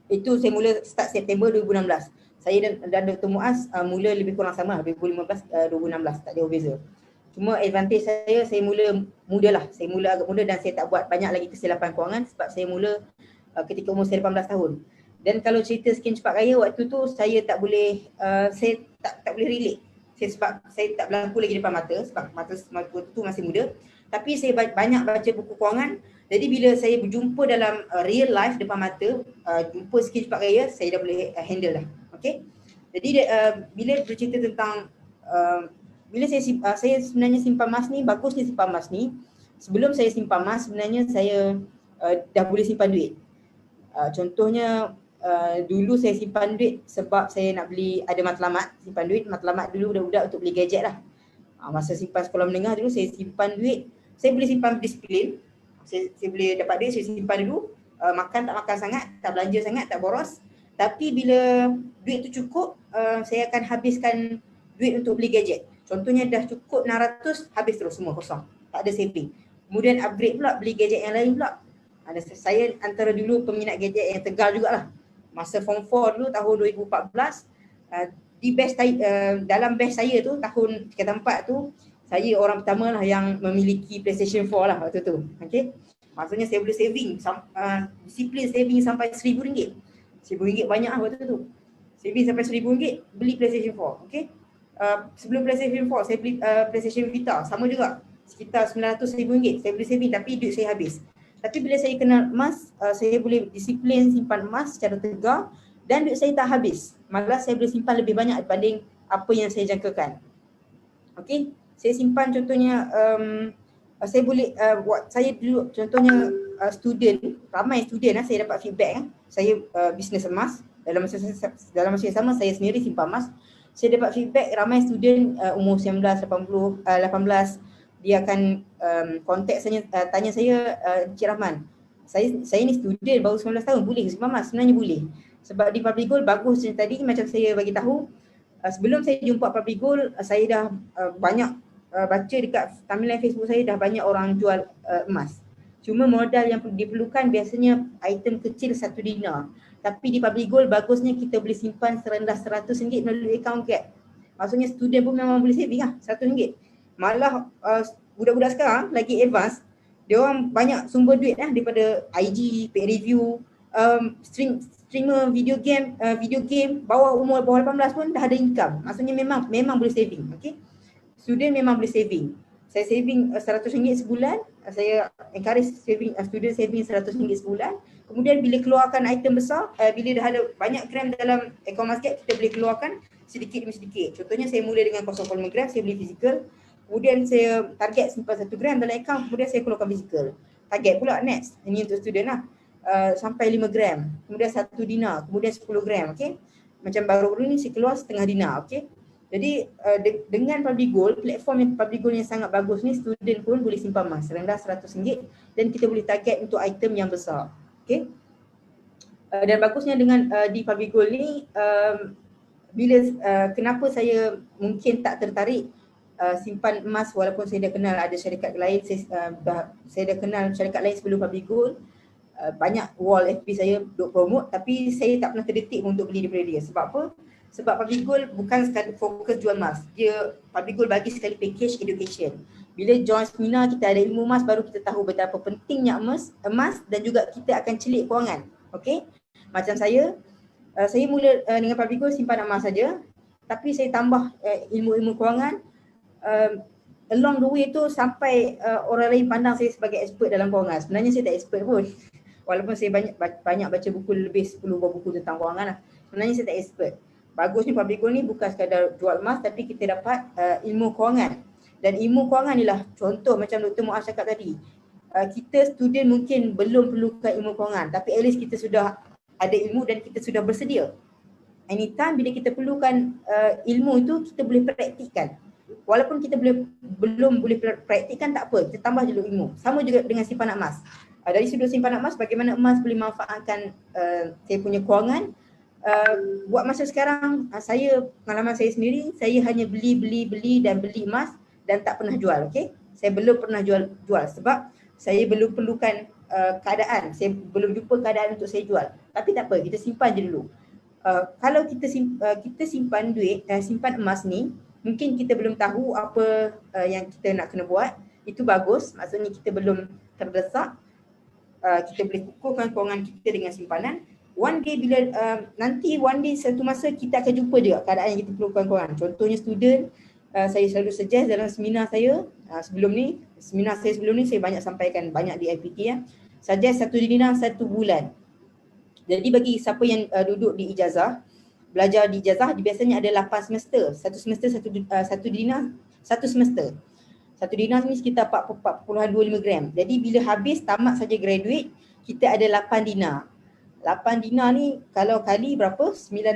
Speaker 4: Itu saya mula start September 2016. Saya dan Dr. Muaz mula lebih kurang sama 2015 2016, tak jauh beza. Cuma advantage saya mula muda lah. Saya mula agak muda dan saya tak buat banyak lagi kesilapan kewangan sebab saya mula ketika umur saya 18 tahun. Dan kalau cerita skim cepat kaya, waktu tu saya tak boleh, saya tak boleh relate. Sebab saya tak berlaku lagi depan mata sebab mata waktu tu masih muda. Tapi saya banyak baca buku kewangan. Jadi bila saya berjumpa dalam real life depan mata, jumpa skim cepat kaya, saya dah boleh handle dah. Okay. Jadi bila bercerita tentang bila saya sebenarnya simpan emas ni, bagusnya simpan emas ni. Sebelum saya simpan emas, sebenarnya saya dah boleh simpan duit. Contohnya dulu saya simpan duit sebab saya nak beli, ada matlamat, simpan duit matlamat dulu budak-budak untuk beli gadget lah. Masa simpan sekolah menengah dulu saya simpan duit, saya boleh simpan disiplin. Saya boleh dapat duit, saya simpan dulu, makan tak makan sangat, tak belanja sangat, tak boros. Tapi bila duit tu cukup, saya akan habiskan duit untuk beli gadget. Contohnya dah cukup 600, habis terus semua kosong. Tak ada saving. Kemudian upgrade pula, beli gadget yang lain pula. Saya antara dulu peminat gadget yang tegal jugalah. Masa form 4 dulu tahun 2014, di batch dalam batch saya tu tahun tingkatan 4 tu, saya orang pertama lah yang memiliki PlayStation 4 lah waktu tu. Okay. Maksudnya saya boleh saving, disiplin saving sampai RM1,000. RM1,000 banyak lah waktu tu. Saving sampai RM1,000, beli PlayStation 4. Okay. Sebelum PlayStation 4, saya beli PlayStation Vita. Sama juga, sekitar RM900,000 saya beli saving tapi duit saya habis. Tapi bila saya kenal emas, saya boleh disiplin simpan emas secara tegar dan duit saya tak habis. Malah saya boleh simpan lebih banyak dibanding apa yang saya jangkakan. Okay. Saya simpan contohnya, saya boleh saya dulu contohnya student, ramai student saya dapat feedback saya bisnes emas dalam masa yang sama saya sendiri simpan emas. Saya dapat feedback ramai student umur 19, 18, dia akan contact saya, tanya saya, Encik Rahman, saya ni student baru 19 tahun, boleh ke simpan emas? Sebenarnya boleh. Sebab di Public Gold bagus tadi macam saya bagi tahu, sebelum saya jumpa Public Gold, saya dah banyak baca dekat timeline Facebook saya, dah banyak orang jual emas. Cuma modal yang diperlukan biasanya item kecil 1 dinar. Tapi di Public Gold bagusnya kita boleh simpan serendah RM100 melalui account Gap. Maksudnya student pun memang boleh saving lah RM100. Malah budak-budak sekarang lagi advance, dia orang banyak sumber duit daripada IG, paid review, streamer video game bawah umur bawah 18 pun dah ada income. Maksudnya memang boleh saving. Okay. Student memang boleh saving. Saya saving RM100 sebulan. Saya encourage student saving RM100 sebulan. Kemudian bila keluarkan item besar, bila dah ada banyak gram dalam akaun Masgap, kita boleh keluarkan sedikit demi sedikit. Contohnya saya mula dengan 0.5 gram, saya beli fizikal. Kemudian saya target simpan 1 gram dalam akaun, kemudian saya keluarkan fizikal. Target pula next, ini untuk student lah. Sampai 5 gram, kemudian 1 dinar, kemudian 10 gram. Okay? Macam baru-baru ni saya keluar setengah dinar. Okay? Jadi dengan Public Gold, platform yang Public Gold yang sangat bagus ni, student pun boleh simpan emas rendah RM100 dan kita boleh target untuk item yang besar. Okay. Dan bagusnya dengan di Public Gold ni, bila kenapa saya mungkin tak tertarik simpan emas walaupun saya dah kenal ada syarikat lain, saya dah kenal syarikat lain sebelum Public Gold. Banyak wall FB saya duk promote tapi saya tak pernah terdetik untuk beli daripada dia. Sebab apa? Sebab Public Gold bukan sekali fokus jual emas. Public Gold bagi sekali package education. Bila join seminar kita ada ilmu emas, baru kita tahu betapa pentingnya emas dan juga kita akan celik kewangan. Okey? Macam saya mula dengan Public Gold simpan emas saja, tapi saya tambah ilmu-ilmu kewangan. Along the way tu sampai orang lain pandang saya sebagai expert dalam kewangan. Sebenarnya saya tak expert pun. Walaupun saya banyak baca buku, lebih 10 buah buku tentang kewangan lah. Sebenarnya saya tak expert. Bagusnya Public Gold ni bukan sekadar jual emas tapi kita dapat ilmu kewangan. Dan ilmu kewangan ni lah contoh macam Dr. Muaz cakap tadi. Kita student mungkin belum perlukan ilmu kewangan tapi at least kita sudah ada ilmu dan kita sudah bersedia. Anytime bila kita perlukan ilmu itu kita boleh praktikkan. Walaupun kita belum boleh praktikkan tak apa, kita tambah dulu ilmu. Sama juga dengan simpanan emas. Dari sudut simpanan emas, bagaimana emas boleh manfaatkan saya punya kewangan. Buat masa sekarang, pengalaman saya sendiri, saya hanya beli emas dan tak pernah jual. Okay? Saya belum pernah jual sebab saya belum perlukan keadaan. Saya belum jumpa keadaan untuk saya jual. Tapi tak apa, kita simpan je dulu. Kalau kita simpan duit, simpan emas ni, mungkin kita belum tahu apa yang kita nak kena buat. Itu bagus, maksudnya kita belum terdesak. Kita boleh kukuhkan kewangan kita dengan simpanan. One day satu masa kita akan jumpa juga keadaan yang kita perlukan kewangan. Contohnya student, saya selalu suggest dalam seminar saya sebelum ni saya banyak sampaikan banyak di IPT ya. Suggest 1 dinar 1 bulan. Jadi bagi siapa yang duduk di ijazah, belajar di ijazah biasanya ada 8 semester. 1 semester 1 dinar 1 semester. 1 dinar ni sekitar 4.25 gram. Jadi bila habis tamat saja graduate, kita ada 8 dinar. 8 dinar ni kalau kali berapa? 4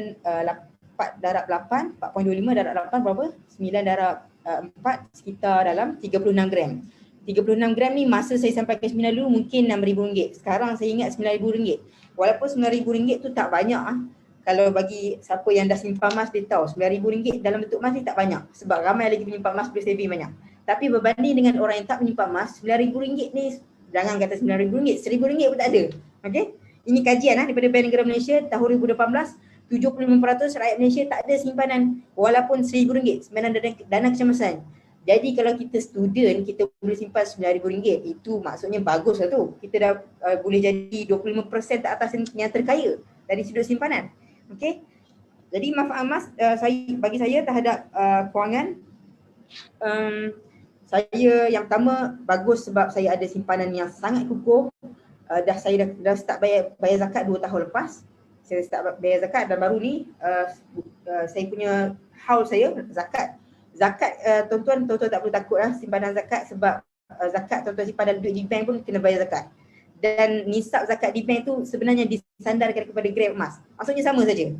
Speaker 4: darab 8, 4.25 darab 8 berapa? 9 darab 4 sekitar dalam 36 gram. 36 gram ni masa saya sampai ke seminar dulu mungkin RM6,000. Sekarang saya ingat RM9,000. Walaupun RM9,000 tu tak banyak kalau bagi siapa yang dah simpan emas dia tahu RM9,000 dalam bentuk emas ni tak banyak sebab ramai lagi penyimpan emas boleh saving banyak. Tapi berbanding dengan orang yang tak menyimpan emas, RM9,000 ni jangan kata RM9,000, RM1,000 pun tak ada. Okey? Ini kajian daripada Bank Negara Malaysia tahun 2018, 75% rakyat Malaysia tak ada simpanan walaupun RM1,000 simpanan dana kecemasan. Jadi kalau kita student, kita boleh simpan RM9,000, itu maksudnya bagus lah tu. Kita dah boleh jadi 25% tak atas yang terkaya dari sudut simpanan. Okey. Jadi manfaat emas bagi saya terhadap kewangan, saya yang pertama bagus sebab saya ada simpanan yang sangat kukuh. Saya dah start bayar zakat 2 tahun lepas. Saya start bayar zakat dan baru ni saya punya haul saya zakat. Zakat tuan-tuan tak perlu takut lah simpanan zakat sebab zakat tuan-tuan simpan dalam duit di bank pun kena bayar zakat. Dan nisab zakat di bank tu sebenarnya disandarkan kepada gram emas. Maksudnya sama saja.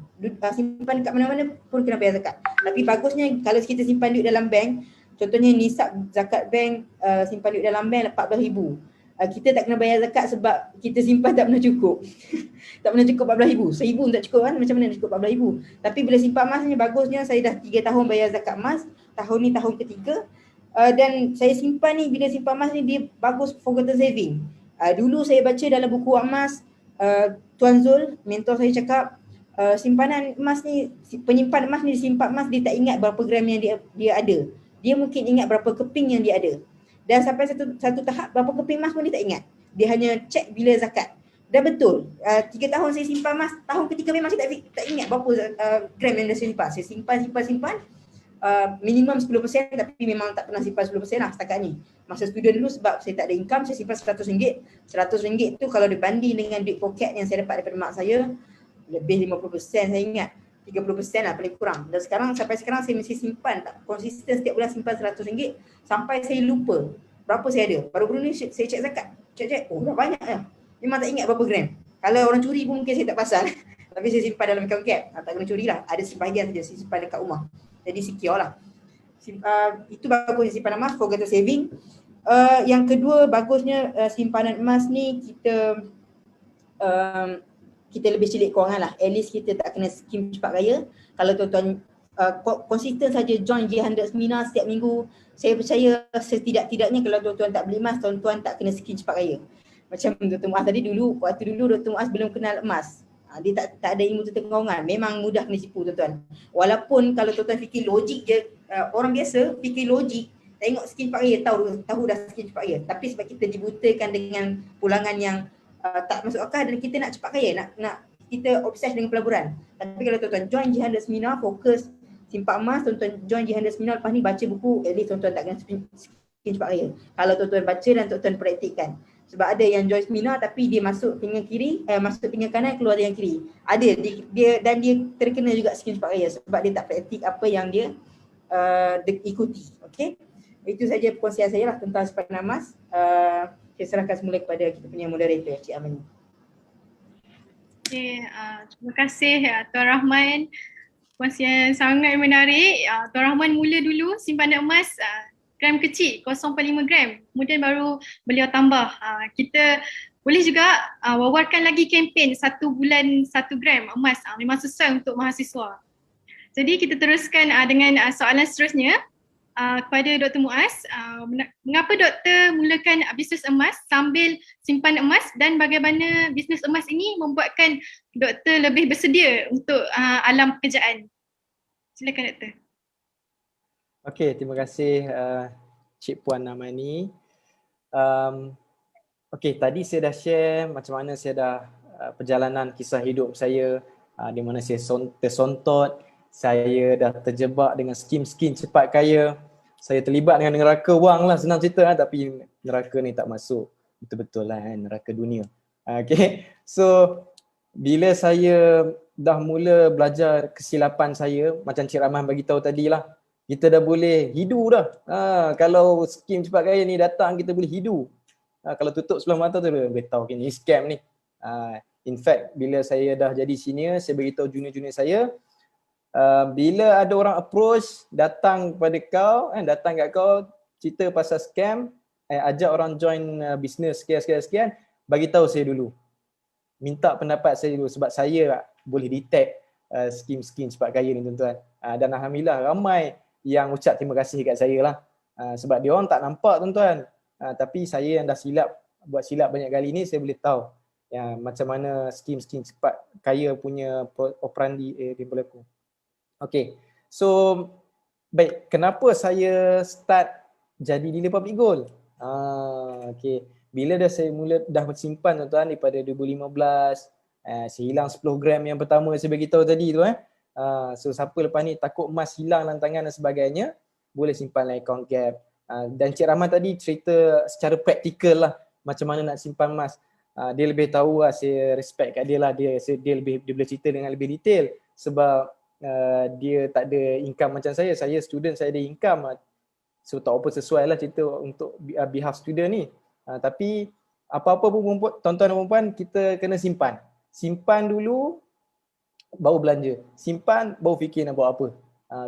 Speaker 4: Simpan kat mana-mana pun kena bayar zakat. Tapi bagusnya kalau kita simpan duit dalam bank, contohnya nisab zakat bank, simpan duit dalam bank RM14,000. Kita tak kena bayar zakat sebab kita simpan tak pernah cukup. Tak pernah cukup RM14,000. RM1,000 pun tak cukup kan, macam mana nak cukup RM14,000. Tapi bila simpan emas ni bagusnya saya dah 3 tahun bayar zakat emas, tahun ni tahun ketiga. Dan saya simpan ni, bila simpan emas ni dia bagus forgotten saving. Dulu saya baca dalam buku Wang Emas, Tuan Zul, mentor saya cakap, simpanan emas ni, penyimpan emas ni disimpan emas, dia tak ingat berapa gram yang dia ada. Dia mungkin ingat berapa keping yang dia ada. Dan sampai satu tahap berapa keping emas pun dia tak ingat. Dia hanya cek bila zakat. Dan betul, 3 tahun saya simpan emas, tahun ketiga memang saya tak ingat berapa gram yang dah saya simpan. Saya simpan, minimum 10% tapi memang tak pernah simpan 10% lah setakat ni. Masa student dulu sebab saya tak ada income, saya simpan RM100. RM100 tu kalau dibanding dengan duit poket yang saya dapat daripada mak saya, lebih 50% saya ingat. 30% lah paling kurang. Dan sampai sekarang saya mesti simpan, tak konsisten setiap bulan simpan RM100 sampai saya lupa berapa saya ada. Baru-baru ni saya cek zakat. Cek, oh dah banyak lah. Memang tak ingat berapa gram. Kalau orang curi pun mungkin saya tak pasal. Tapi saya simpan dalam account cap. Tak kena curi lah. Ada sebahagian saja saya simpan dekat rumah. Jadi secure lah. Itu bagusnya simpanan emas, forgotten saving. Yang kedua bagusnya simpanan emas ni kita lebih celik kewangan lah. At least kita tak kena skim cepat kaya. Kalau tuan-tuan konsisten saja join G100 seminar setiap minggu, saya percaya setidak-tidaknya kalau tuan-tuan tak beli emas, tuan-tuan tak kena skim cepat kaya. Macam Dr. Muaz tadi waktu dulu Dr. Muaz belum kenal emas. Dia tak ada ilmu tentang kewangan. Memang mudah kena tipu tuan-tuan. Walaupun kalau tuan-tuan fikir logik je, orang biasa fikir logik, tengok skim cepat kaya, tahu dah skim cepat kaya. Tapi sebab kita dibutakan dengan pulangan yang tak masuk akal dan kita nak cepat kaya, nak kita obses dengan pelaburan. Tapi kalau tuan-tuan join G100 seminar, fokus simpan emas, tuan-tuan join G100 seminar, lepas ni baca buku, at least tuan-tuan tak kena skim cepat kaya. Kalau tuan-tuan baca dan tuan-tuan praktikkan. Sebab ada yang join seminar tapi dia masuk pinggan kiri, masuk pinggan kanan, keluar yang kiri. Ada dia terkena juga skim cepat kaya sebab dia tak praktik apa yang dia ikuti. Okey. Itu saja perkongsian saya lah tentang simpanan emas. Saya serahkan semula kepada kita punya moderator, Cik Amani.
Speaker 2: Okay, terima kasih Tuan Rahman. Perkongsian sangat menarik. Tuan Rahman mula dulu simpanan emas gram kecil, 0.5 gram. Kemudian baru beliau tambah. Kita boleh juga wawarkan lagi kempen 1 bulan 1 gram emas. Memang susah untuk mahasiswa. Jadi kita teruskan dengan soalan seterusnya. Kepada Dr. Muaz, mengapa doktor mulakan bisnes emas sambil simpan emas dan bagaimana bisnes emas ini membuatkan doktor lebih bersedia untuk alam pekerjaan? Silakan doktor.
Speaker 3: Okey, terima kasih Cik Puan Amani. Okey, tadi saya dah share macam mana saya dah perjalanan kisah hidup saya, di mana saya tersontot. Saya dah terjebak dengan skim-skim cepat kaya. Saya terlibat dengan neraka wang lah, senang cerita lah, tapi neraka ni tak masuk. Betul-betul lah kan, neraka dunia. Okay, so bila saya dah mula belajar kesilapan saya, macam Cik Rahman bagi tahu tadi lah, kita dah boleh hidu dah. Kalau skim cepat kaya ni datang, kita boleh hidu. Kalau tutup sebelah mata tu boleh tahu ni scam ni. In fact, bila saya dah jadi senior, saya beritahu junior-junior saya, bila ada orang approach, datang kepada kau, datang kat kau, cerita pasal scam, ajak orang join bisnes sekian, bagi tahu saya dulu. Minta pendapat saya dulu sebab saya boleh detect skim-skim cepat kaya ni tuan-tuan. Dan alhamdulillah ramai yang ucap terima kasih kat saya lah. Sebab dia orang tak nampak tuan-tuan. Tapi saya yang dah buat silap banyak kali ni, saya boleh tahu macam mana skim-skim cepat kaya punya operandi dia berlaku. Okay, so baik, kenapa saya start jadi dealer public gold? Okay, bila saya dah bersimpan tuan-tuan daripada 2015, saya hilang 10 gram yang pertama saya bagi tahu tadi tu so siapa lepas ni takut emas hilang lantangan dan sebagainya, boleh simpan dalam account Gap. Dan Cik Rahman tadi cerita secara praktikal lah macam mana nak simpan emas. Dia lebih tahu lah, saya respect kat dia lah, dia boleh cerita dengan lebih detail sebab dia tak ada income macam saya student, saya ada income. So tak apa sesuai lah cerita untuk behalf student ni. Tapi apa-apa pun tuan-tuan dan puan, kita kena simpan dulu baru belanja, simpan baru fikir nak buat apa.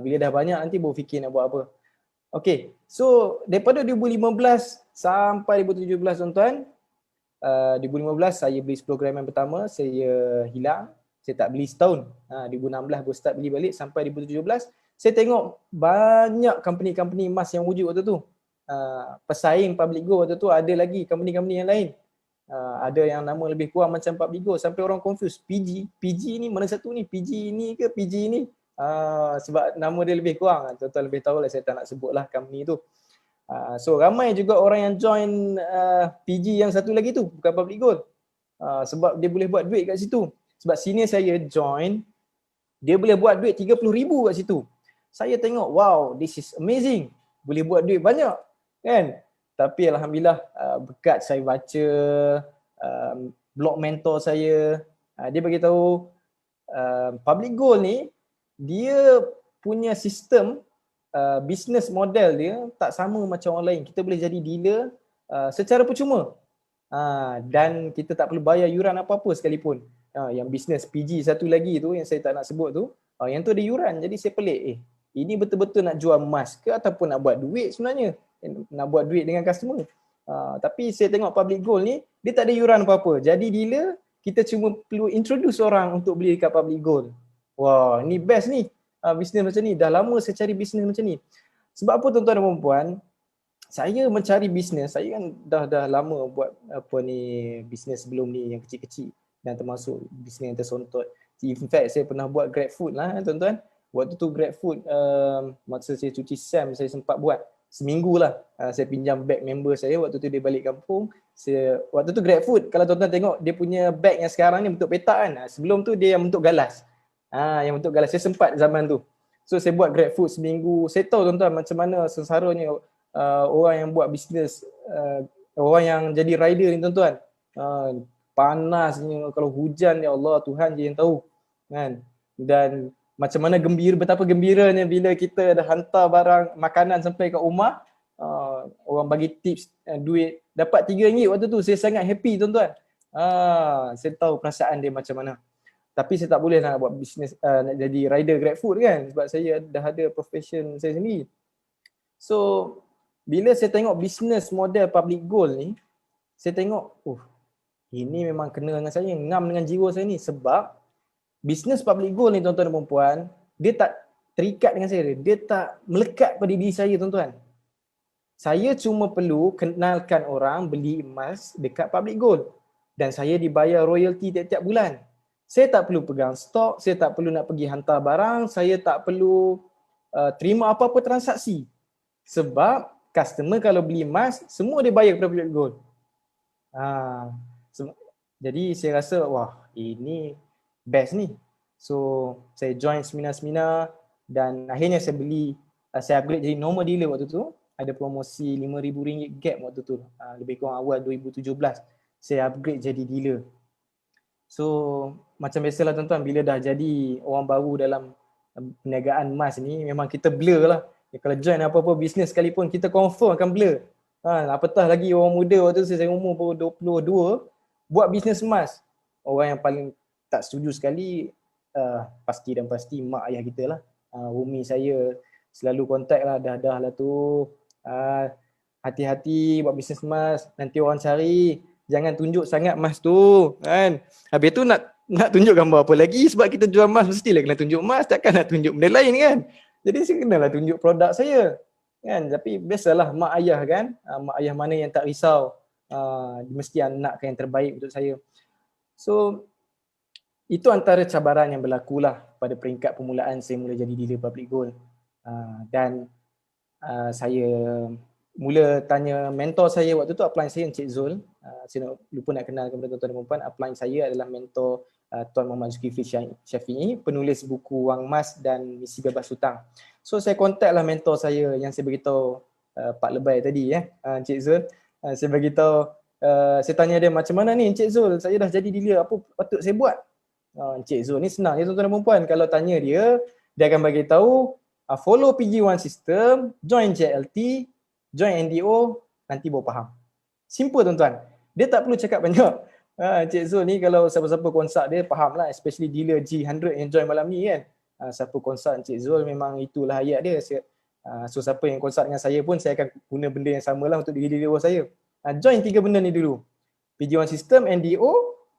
Speaker 3: Bila dah banyak nanti baru fikir nak buat apa. Okay, so daripada 2015 sampai 2017 tuan-tuan, 2015 saya beli 10 gram yang pertama, saya hilang, saya tak beli setahun. 2016 baru start beli balik sampai 2017. Saya tengok banyak company-company emas yang wujud waktu tu. Pesaing Public Gold waktu tu ada lagi company-company yang lain. Ada yang nama lebih kurang macam Public Gold sampai orang confuse. PG ni mana satu ni? PG ni ke PG ni? Sebab nama dia lebih kurang. Tuan-tuan lebih tahu lah, saya tak nak sebut lah company tu. So ramai juga orang yang join PG yang satu lagi tu, bukan Public Gold. Sebab dia boleh buat duit kat situ. Sebab senior saya join, dia boleh buat duit 30,000 kat situ. Saya tengok, wow, this is amazing. Boleh buat duit banyak, kan? Tapi alhamdulillah berkat saya baca blog mentor saya, dia bagi tahu Public Gold ni dia punya sistem business model dia tak sama macam orang lain. Kita boleh jadi dealer secara percuma. Dan kita tak perlu bayar yuran apa-apa sekalipun. Yang business PG satu lagi tu yang saya tak nak sebut tu, yang tu ada yuran. Jadi saya pelik, ini betul-betul nak jual emas ke ataupun nak buat duit sebenarnya? Nak buat duit dengan customer. Tapi saya tengok Public Gold ni, dia tak ada yuran apa-apa. Jadi dealer, kita cuma perlu introduce orang untuk beli dekat Public Gold. Wah, ni best ni. Bisnes macam ni. Dah lama saya cari bisnes macam ni. Sebab apa tuan-tuan dan puan, saya mencari bisnes, saya kan dah lama buat bisnes sebelum ni yang kecil-kecil dan termasuk bisnes yang tersontot. In fact, saya pernah buat Grab Food lah tuan-tuan. Waktu tu Grab Food, masa saya cuti SEM, saya sempat buat seminggu lah. Saya pinjam beg member saya, waktu tu dia balik kampung. Waktu tu Grab Food, kalau tuan-tuan tengok dia punya beg yang sekarang ni bentuk petak kan. Sebelum tu dia yang bentuk galas. Yang bentuk galas, saya sempat zaman tu. So saya buat Grab Food seminggu. Saya tahu tuan-tuan macam mana sengsaranya orang yang buat bisnes, orang yang jadi rider ni tuan-tuan. Panasnya, kalau hujan, ya Allah, Tuhan je yang tahu kan. Dan macam mana betapa gembiranya bila kita dah hantar barang makanan sampai kat rumah, orang bagi tips duit, dapat RM3 waktu tu, saya sangat happy tuan-tuan. Saya tahu perasaan dia macam mana. Tapi saya tak boleh nak buat bisnes, nak jadi rider Grab Food kan, sebab saya dah ada profession saya sendiri. So bila saya tengok bisnes model Public Gold ni, saya tengok, ini memang kena dengan saya, ngam dengan jiwa saya ni. Sebab bisnes Public Gold ni tuan-tuan dan puan, dia tak terikat dengan saya, dia tak melekat pada diri saya tuan-tuan. Saya cuma perlu kenalkan orang beli emas dekat Public Gold dan saya dibayar royalty tiap-tiap bulan. Saya tak perlu pegang stok, saya tak perlu nak pergi hantar barang, saya tak perlu terima apa-apa transaksi. Sebab customer kalau beli emas, semua dia bayar kepada Public Gold. Jadi saya rasa, wah, ini best ni. So saya join seminar-seminar dan akhirnya saya upgrade jadi normal dealer waktu tu. Ada promosi RM5,000 gap waktu tu, lebih kurang awal 2017. Saya upgrade jadi dealer. So macam biasalah tuan-tuan, bila dah jadi orang baru dalam perniagaan emas ni, memang kita blur lah. Kalau join apa-apa bisnes sekalipun, kita confirm akan blur. Apatah lagi orang muda waktu tu, saya umur baru 22, buat bisnes emas. Orang yang paling tak setuju sekali, pasti mak ayah kita lah. Umi saya selalu kontak lah, dah lah tu. Hati-hati buat bisnes emas, nanti orang cari, jangan tunjuk sangat emas tu kan. Habis tu nak Nak tunjuk gambar apa lagi, sebab kita jual emas mestilah kena tunjuk emas, takkan nak tunjuk benda lain kan. Jadi saya kenalah tunjuk produk saya kan. Tapi biasalah mak ayah kan, mak ayah mana yang tak risau, mesti nakkan yang terbaik untuk saya. So itu antara cabaran yang berlaku lah pada peringkat permulaan saya mula jadi dealer public gold. Dan saya mula tanya mentor saya waktu tu, upline saya Encik Zul. Saya lupa nak kenal kepada tuan-tuan dan puan, upline saya adalah mentor Tuan Muhammad Zulkifli Syafi'i, penulis buku Wang Mas dan Misi Bebas Hutang. So saya kontak lah mentor saya yang saya beritahu Pak Lebay tadi Encik Zul. Saya beritahu, saya tanya dia, macam mana ni Encik Zul, saya dah jadi dealer, apa patut saya buat? Encik Zul ni senang je tuan-tuan dan puan, kalau tanya dia akan bagi tahu follow PG1 system, join JLT, join NDO, nanti baru faham. Simple tuan-tuan. Dia tak perlu cakap banyak. Encik Zul ni kalau siapa-siapa konsult dia faham lah, especially dealer G100 yang join malam ni kan. Siapa konsult Encik Zul memang itulah ayat dia. So siapa yang konsult dengan saya pun, saya akan guna benda yang sama lah untuk dealer bawah saya. Join 3 benda ni dulu. PG1 system, NDO,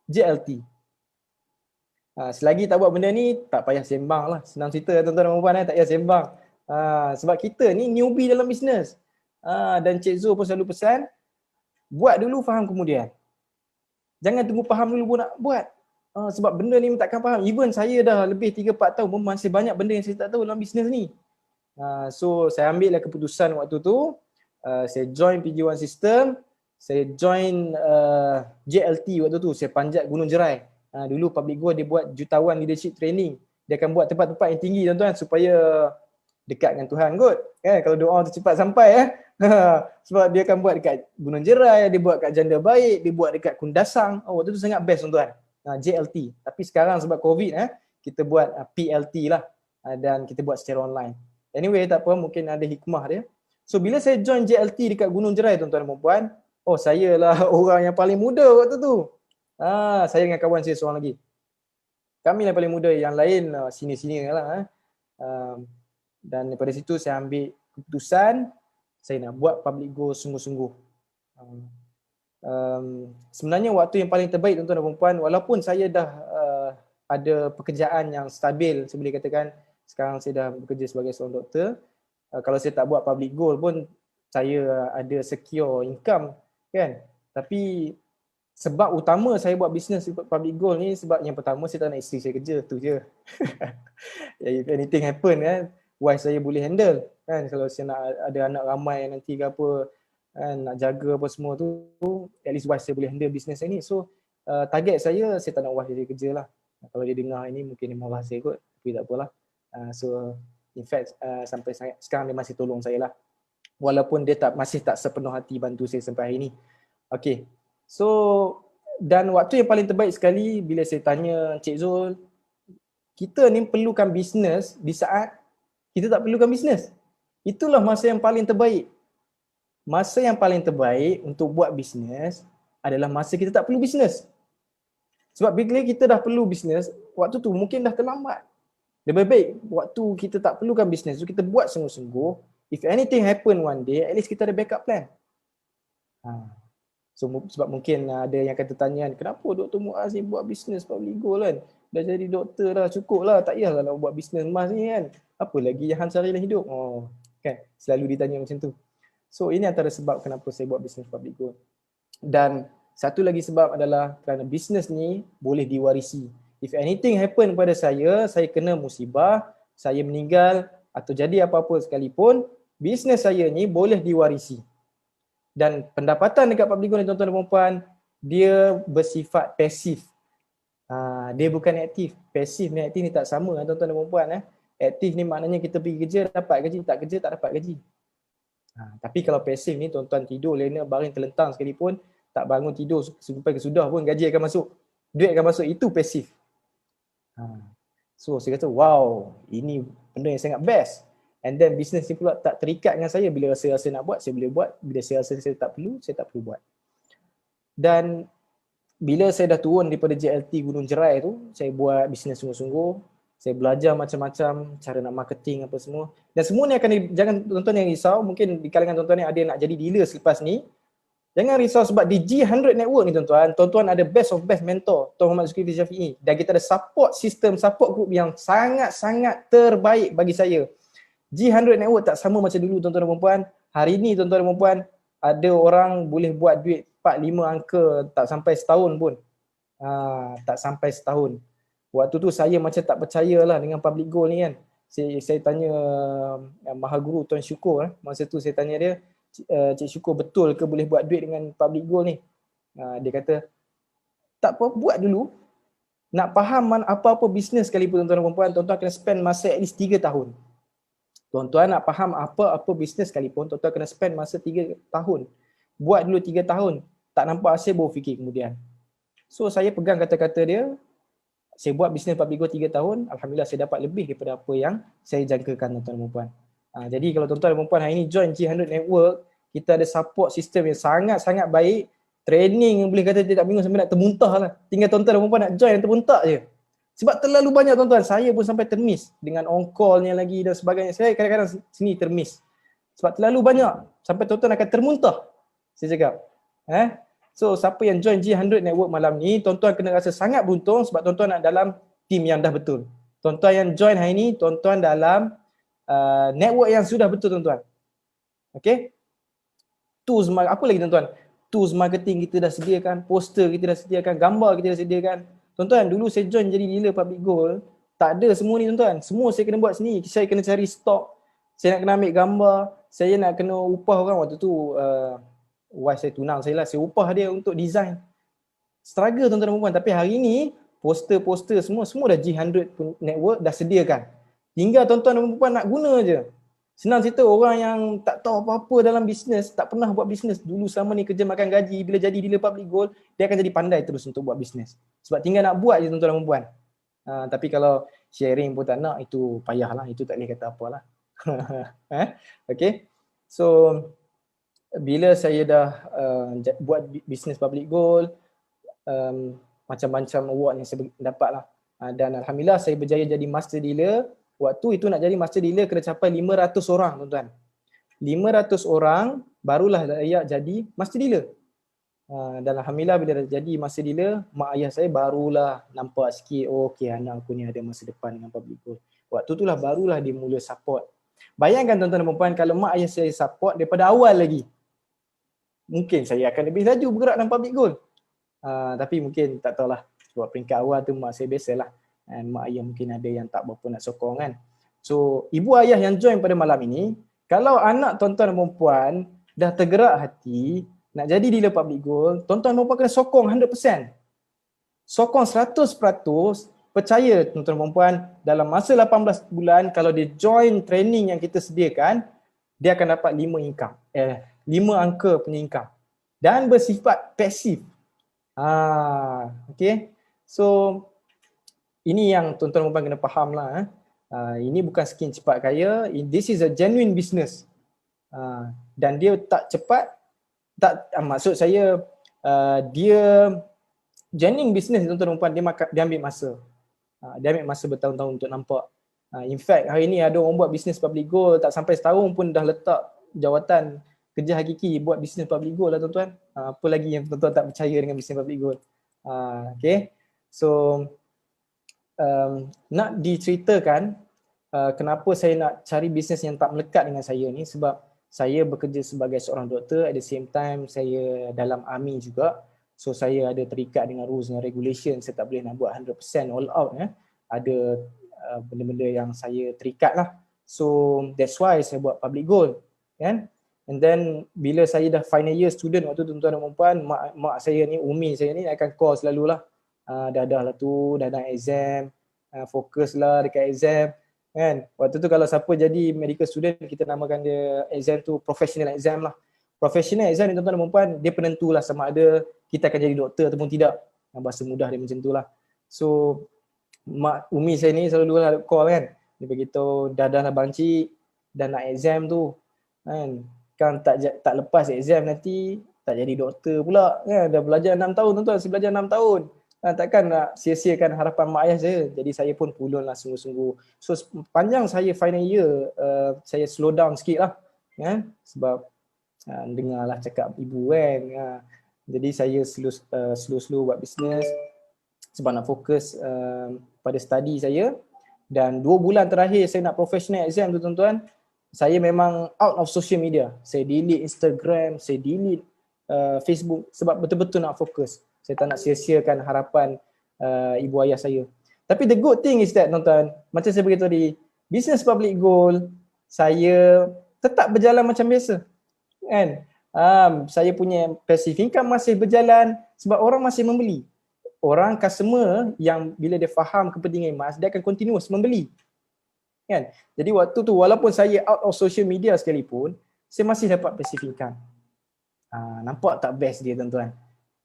Speaker 3: JLT. Selagi tak buat benda ni, tak payah sembang lah. Senang cerita tuan-tuan dan puan, tak payah sembang. Sebab kita ni newbie dalam bisnes. Dan Cik Zul pun selalu pesan, buat dulu, faham kemudian. Jangan tunggu faham dulu pun nak buat. Sebab benda ni takkan faham. Even saya dah lebih 3-4 tahun pun masih banyak benda yang saya tak tahu dalam bisnes ni. So saya ambil lah keputusan waktu tu. Saya join PG1 system. Saya join JLT waktu tu. Saya panjat Gunung Jerai. Dulu Public Gold dia buat jutawan leadership training. Dia akan buat tempat-tempat yang tinggi tuan-tuan supaya dekat dengan Tuhan kot. Kalau doa tu cepat sampai sebab dia akan buat dekat Gunung Jerai, dia buat kat Janda Baik, dia buat dekat Kundasang. Waktu tu sangat best tuan-tuan. JLT. Tapi sekarang sebab COVID kita buat PLT lah. Dan kita buat secara online. Anyway, tak apa, mungkin ada hikmah dia. So bila saya join JLT dekat Gunung Jerai tuan-tuan dan puan, saya lah orang yang paling muda waktu tu. Saya dengan kawan saya seorang lagi. Kami yang paling muda, yang lain senior-senior lah. Dan daripada situ saya ambil keputusan saya nak buat Public Gold sungguh-sungguh. Sebenarnya waktu yang paling terbaik tuan-tuan dan puan, walaupun saya dah ada pekerjaan yang stabil, saya boleh katakan sekarang saya dah bekerja sebagai seorang doktor. Kalau saya tak buat Public Gold pun saya ada secure income kan. Tapi sebab utama saya buat bisnes Public Gold ni, sebab yang pertama saya tak nak isteri saya kerja, tu je. If anything happen wife saya boleh handle kan. Kalau saya nak ada anak ramai nanti ke apa kan, nak jaga apa semua tu, at least wife saya boleh handle bisnes saya ni. So target saya tak nak wife saya kerja lah. Kalau dia dengar ini mungkin dia marah saya kot, tapi tak apalah. So in fact sampai sekarang dia masih tolong saya lah, walaupun dia masih tak sepenuh hati bantu saya sampai hari ni. Okay. So dan waktu yang paling terbaik sekali bila saya tanya Cik Zul, kita ni perlukan bisnes di saat kita tak perlukan bisnes. Itulah masa yang paling terbaik. Masa yang paling terbaik untuk buat bisnes adalah masa kita tak perlu bisnes. Sebab bila kita dah perlu bisnes, waktu tu mungkin dah terlambat. Lebih baik waktu kita tak perlukan bisnes tu kita buat sungguh-sungguh. If anything happen one day, at least kita ada backup plan. So sebab mungkin ada yang kata tanya, kenapa Dr. Muaz ni buat bisnes Public Gold kan? Dah jadi doktor dah, cukup lah, tak payahlah nak buat bisnes emas ni kan. Apa lagi yang sehari-hari hidup? Kan, selalu ditanya macam tu. So ini antara sebab kenapa saya buat bisnes Public Gold. Dan satu lagi sebab adalah kerana bisnes ni boleh diwarisi. If anything happen pada saya kena musibah, saya meninggal atau jadi apa-apa sekalipun, bisnes saya ni boleh diwarisi. Dan pendapatan dekat Public Gold ni tuan-tuan dan puan, dia bersifat pasif. Dia bukan aktif. Pasif ni aktif ni tak sama tuan-tuan dan puan. Aktif ni maknanya kita pergi kerja dapat gaji, tak kerja tak dapat gaji. Tapi kalau pasif ni tuan-tuan tidur lena baring terlentang sekalipun, tak bangun tidur sampai kesudah pun gaji akan masuk. Duit akan masuk, itu pasif. So saya kata wow, ini benda yang sangat best. And then bisnes ni pula tak terikat dengan saya. Bila rasa nak buat, saya boleh buat. Bila saya rasa saya tak perlu buat. Dan bila saya dah turun daripada JLT Gunung Jerai tu, saya buat bisnes sungguh-sungguh. Saya belajar macam-macam, cara nak marketing apa semua. Dan semua ni akan, jangan tuan-tuan yang risau, mungkin di kalangan tuan-tuan ni ada yang nak jadi dealer selepas ni. Jangan risau sebab di G100 Network ni tuan-tuan, tuan-tuan ada best of best mentor, Tuan Muhammad Zulkifli Syafiee, dan kita ada support system, support group yang sangat-sangat terbaik bagi saya. G100 Network tak sama macam dulu tuan-tuan dan puan-puan. Hari ni tuan-tuan dan puan-puan, ada orang boleh buat duit 4-5 angka tak sampai setahun pun. Tak sampai setahun. Waktu tu saya macam tak percayalah dengan public goal ni kan. Saya tanya Maha Guru Tuan Syukur, masa tu saya tanya dia, Cik Syukur betul ke boleh buat duit dengan public goal ni? Dia kata, tak apa, buat dulu. Nak faham apa-apa bisnes sekalipun tuan-tuan dan puan-puan, tuan-tuan kena spend masa at least 3 tahun. Tuan-tuan nak faham apa-apa bisnes sekalipun, tuan-tuan kena spend masa 3 tahun. Buat dulu 3 tahun. Tak nampak hasil baru fikir kemudian. So saya pegang kata-kata dia, saya buat bisnes public goal 3 tahun, alhamdulillah saya dapat lebih daripada apa yang saya jangkakan tuan-tuan dan puan-puan. Jadi kalau tuan-tuan dan puan-puan hari ini join G100 Network, kita ada support system yang sangat-sangat baik, training yang boleh kata dia tak bingung sampai nak termuntah lah. Tinggal tuan-tuan dan puan-puan nak join yang termuntah je. Sebab terlalu banyak tuan-tuan, saya pun sampai termiss dengan on call-nya lagi dan sebagainya. Saya kadang-kadang sini termiss. Sebab terlalu banyak, sampai tuan-tuan akan termuntah. Saya cakap. So siapa yang join G100 Network malam ni, tuan-tuan kena rasa sangat beruntung sebab tuan-tuan nak dalam team yang dah betul. Tuan-tuan yang join hari ni, tuan-tuan dalam network yang sudah betul tuan-tuan. Okay? Tools, apa lagi tuan-tuan? Tools marketing kita dah sediakan, poster kita dah sediakan, gambar kita dah sediakan. Tuan-tuan, dulu saya join jadi dealer public goal, tak ada semua ni tuan-tuan. Semua saya kena buat sini. Saya kena cari stok, saya nak kena ambil gambar, saya nak kena upah orang. Waktu tu wife saya tunang saya lah, saya upah dia untuk design. Struggle tuan-tuan dan puan-puan. Tapi hari ni poster-poster semua dah G100 Network dah sediakan. Tinggal tuan-tuan dan puan-puan nak guna je. Senang cerita, orang yang tak tahu apa-apa dalam bisnes, tak pernah buat bisnes dulu selama ni kerja makan gaji, bila jadi dealer public goal, dia akan jadi pandai terus untuk buat bisnes. Sebab tinggal nak buat je tuan-tuan dan puan-puan. Tapi kalau sharing pun tak nak, itu payahlah, itu tak boleh kata apalah. Okay. So bila saya dah buat bisnes public goal, macam-macam award yang saya dapat lah. Dan alhamdulillah saya berjaya jadi master dealer. Waktu itu nak jadi master dealer kena capai 500 orang tuan-tuan. 500 orang barulah layak jadi master dealer. Dan alhamdulillah bila dah jadi master dealer, mak ayah saya barulah nampak sikit, oh okey anak aku ni ada masa depan dengan public goal. Waktu itulah barulah dia mula support. Bayangkan tuan-tuan dan puan kalau mak ayah saya support daripada awal lagi, mungkin saya akan lebih laju bergerak dalam public goal. Tapi mungkin tak tahulah, sebab peringkat awal tu mak saya biasalah. Dan mak ayah mungkin ada yang tak berapa nak sokong kan. So ibu ayah yang join pada malam ini, kalau anak tuan-tuan dan puan dah tergerak hati nak jadi dealer public goal, tuan-tuan dan puan kena sokong 100%. Sokong 100%, percaya tuan-tuan dan puan, dalam masa 18 bulan kalau dia join training yang kita sediakan, dia akan dapat 5 angka punya income. Dan bersifat pasif. Okay. So ini yang tuan-tuan dan puan kena faham lah. Ini bukan skin cepat kaya. This is a genuine business. Dan dia tak cepat. Maksud saya dia genuine business tuan-tuan dan puan, dia ambil masa. Dia ambil masa bertahun-tahun untuk nampak. In fact hari ni ada orang buat business public goal tak sampai setahun pun dah letak jawatan kerja hakiki buat business public goal lah tuan-tuan. Apa lagi yang tuan-tuan tak percaya dengan business public goal. Okay. So nak diceritakan kenapa saya nak cari bisnes yang tak melekat dengan saya ni, sebab saya bekerja sebagai seorang doktor, at the same time saya dalam army juga. So saya ada terikat dengan rules and regulation, saya tak boleh nak buat 100% all out. Ada benda-benda yang saya terikat lah. So that's why saya buat public goal kan. And then bila saya dah final year student waktu tu tuan-tuan dan puan, mak saya ni, umi saya ni akan call selalulah. Dah lah tu, dah nak exam, fokuslah dekat exam kan. Waktu tu kalau siapa jadi medical student, kita namakan dia exam tu professional exam lah. Professional exam ni tuan-tuan dan puan, dia penentulah sama ada kita akan jadi doktor ataupun tidak. Bahasa mudah dia macam tu lah. So mak umi saya ni selalu lah call kan, dia beritahu dah lah bang cik, dah nak exam tu kan tak lepas exam nanti tak jadi doktor pula kan. Dah belajar 6 tahun tuan-tuan, saya belajar 6 tahun. Takkan nak sia-siakan harapan mak ayah saya. Jadi saya pun pulun lah sungguh-sungguh. So panjang saya final year, saya slow down sikit lah kan. Sebab dengarlah cakap ibu kan. Jadi saya slow buat bisnes sebab nak fokus pada study saya. Dan 2 bulan terakhir saya nak professional exam tu tuan-tuan, saya memang out of social media. Saya delete Instagram, saya delete Facebook sebab betul-betul nak fokus. Saya tak nak sia-siakan harapan ibu ayah saya. Tapi the good thing is that tuan-tuan, macam saya beritahu tadi, business public goal saya tetap berjalan macam biasa. Kan? Saya punya passive income masih berjalan sebab orang masih membeli. Orang customer yang bila dia faham kepentingan emas, dia akan continuous membeli. Kan? Jadi waktu tu walaupun saya out of social media sekalipun, saya masih dapat passive income. Nampak tak best dia tuan-tuan?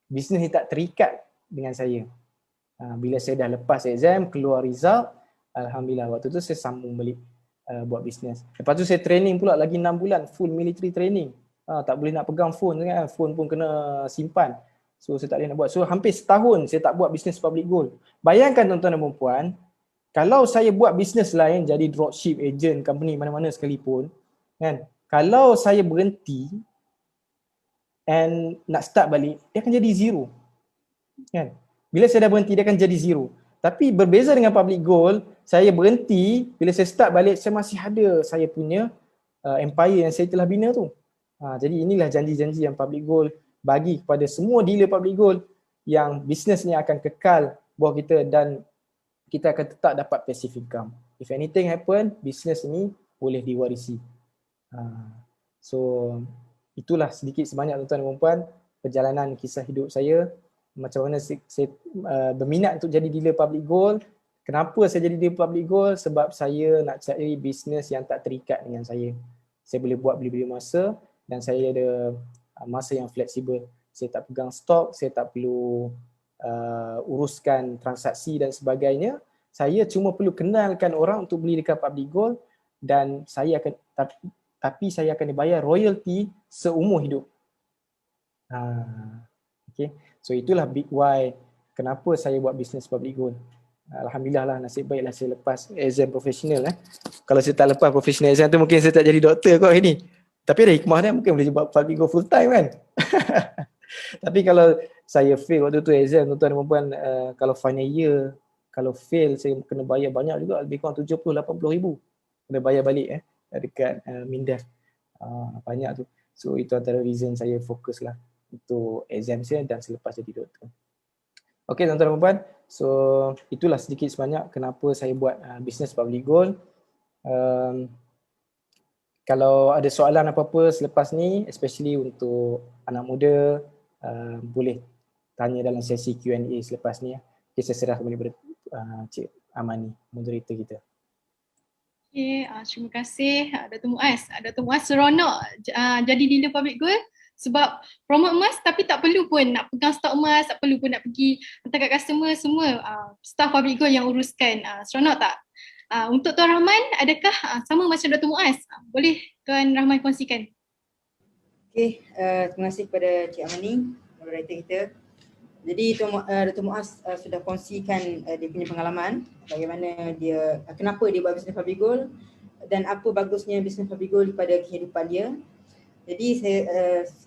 Speaker 3: Bisnes ni tak terikat dengan saya. Bila saya dah lepas exam, keluar result, alhamdulillah waktu tu saya sambung balik buat bisnes. Lepas tu saya training pula lagi 6 bulan, full military training. Tak boleh nak pegang phone kan, phone pun kena simpan. So saya tak boleh nak buat. So hampir setahun saya tak buat bisnes public goal. Bayangkan tuan-tuan dan puan, kalau saya buat bisnes lain jadi dropship, agent, company mana-mana sekalipun, kan, kalau saya berhenti and nak start balik, dia akan jadi zero. Kan? Bila saya dah berhenti, dia akan jadi zero. Tapi berbeza dengan public goal, saya berhenti, bila saya start balik, saya masih ada saya punya empire yang saya telah bina tu. Jadi inilah janji-janji yang public goal bagi kepada semua dealer public goal yang bisnes ni akan kekal bawah kita dan kita akan tetap dapat passive income. If anything happen, bisnes ni boleh diwarisi. So itulah sedikit sebanyak tuan-tuan dan puan perjalanan kisah hidup saya. Macam mana saya berminat untuk jadi dealer public goal. Kenapa saya jadi dealer public goal? Sebab saya nak cari bisnes yang tak terikat dengan saya. Saya boleh buat bila-bila masa dan saya ada masa yang fleksibel. Saya tak pegang stok, saya tak perlu uruskan transaksi dan sebagainya. Saya cuma perlu kenalkan orang untuk beli dekat public goal dan saya akan tapi saya akan dibayar royalty seumur hidup. Okay. So itulah big why kenapa saya buat bisnes public goal. Alhamdulillah lah, nasib baiklah saya lepas exam profesional. Kalau saya tak lepas profesional exam tu mungkin saya tak jadi doktor kot hari ni. Tapi ada hikmah dia, mungkin boleh buat public goal full time kan. Tapi kalau saya fail waktu tu exam tuan-tuan dan puan, kalau final year, kalau fail saya kena bayar banyak juga, lebih kurang 70-80 ribu. Kena bayar balik dekat Mindef. Banyak tu. So itu antara reason saya fokus lah untuk exam saya dan selepas jadi doktor. Okay tuan-tuan dan puan, so itulah sedikit sebanyak kenapa saya buat business public goal. Kalau ada soalan apa-apa selepas ni, especially untuk anak muda, boleh tanya dalam sesi Q&A selepas ni. Okay, saya serah kembali kepada Cik Amani, moderator kita.
Speaker 2: Okay, terima kasih Dato' Muaz. Dato' Muaz seronok jadi dealer public goal sebab promote emas tapi tak perlu pun nak pegang stok emas, tak perlu pun nak pergi hantar kat customer, semua staff public goal yang uruskan. Seronok tak? Untuk Tuan Rahman, adakah sama macam Dato' Muaz? Boleh Tuan Rahman kongsikan?
Speaker 4: Okay, terima kasih kepada Cik Amani, moderator kita. Jadi Dato' Muaz sudah kongsikan dia punya pengalaman, bagaimana dia, kenapa dia buat bisnes public goal dan apa bagusnya bisnes public goal pada kehidupan dia. Jadi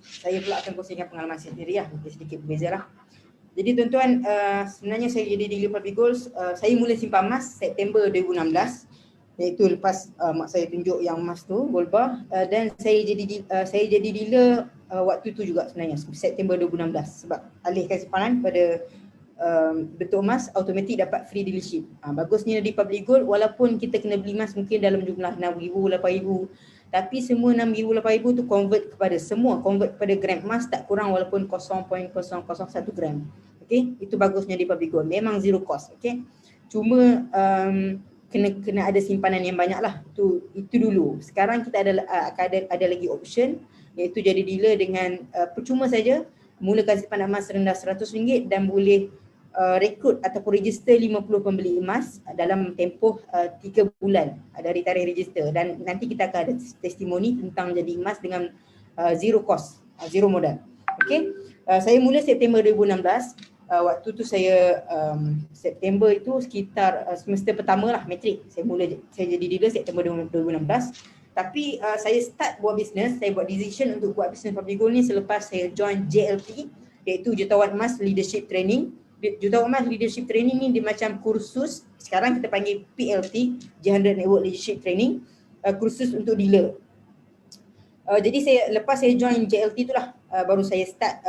Speaker 4: saya pula akan kongsikan pengalaman saya sendiri lah, mungkin sedikit berbeza lah. Jadi tuan-tuan, sebenarnya saya jadi dealer public goals, saya mula simpan emas September 2016, iaitu lepas mak saya tunjuk yang emas tu, gold bar, dan saya jadi dealer waktu tu juga sebenarnya, September 2016, sebab alihkan simpanan pada bentuk emas, automatik dapat free dealership. Bagusnya di public gold, walaupun kita kena beli emas mungkin dalam jumlah 6,000, 8,000, tapi semua 6,000, 8,000 tu convert kepada gram emas tak kurang walaupun 0.001 gram. Okay, itu bagusnya di public gold, memang zero cost. Okay, cuma kena ada simpanan yang banyak lah, itu dulu. Sekarang kita ada lagi option, iaitu jadi dealer dengan percuma saja, mulakan simpanan emas rendah RM100 dan boleh rekrut ataupun register 50 pembeli emas dalam tempoh 3 bulan dari tarikh register, dan nanti kita akan ada testimoni tentang jadi emas dengan zero cost, zero modal. Okay, saya mula September 2016. Waktu tu saya September itu sekitar semester pertama lah, matrik. Saya jadi dealer September 2016 Tapi saya start buat bisnes, saya buat decision untuk buat bisnes Fabigo ni selepas saya join JLT, iaitu Jutawan Emas Leadership Training. Jutawan Emas Leadership Training ni dia macam kursus, sekarang kita panggil PLT, J100 Network Leadership Training, kursus untuk dealer. Jadi lepas saya join JLT itulah baru saya start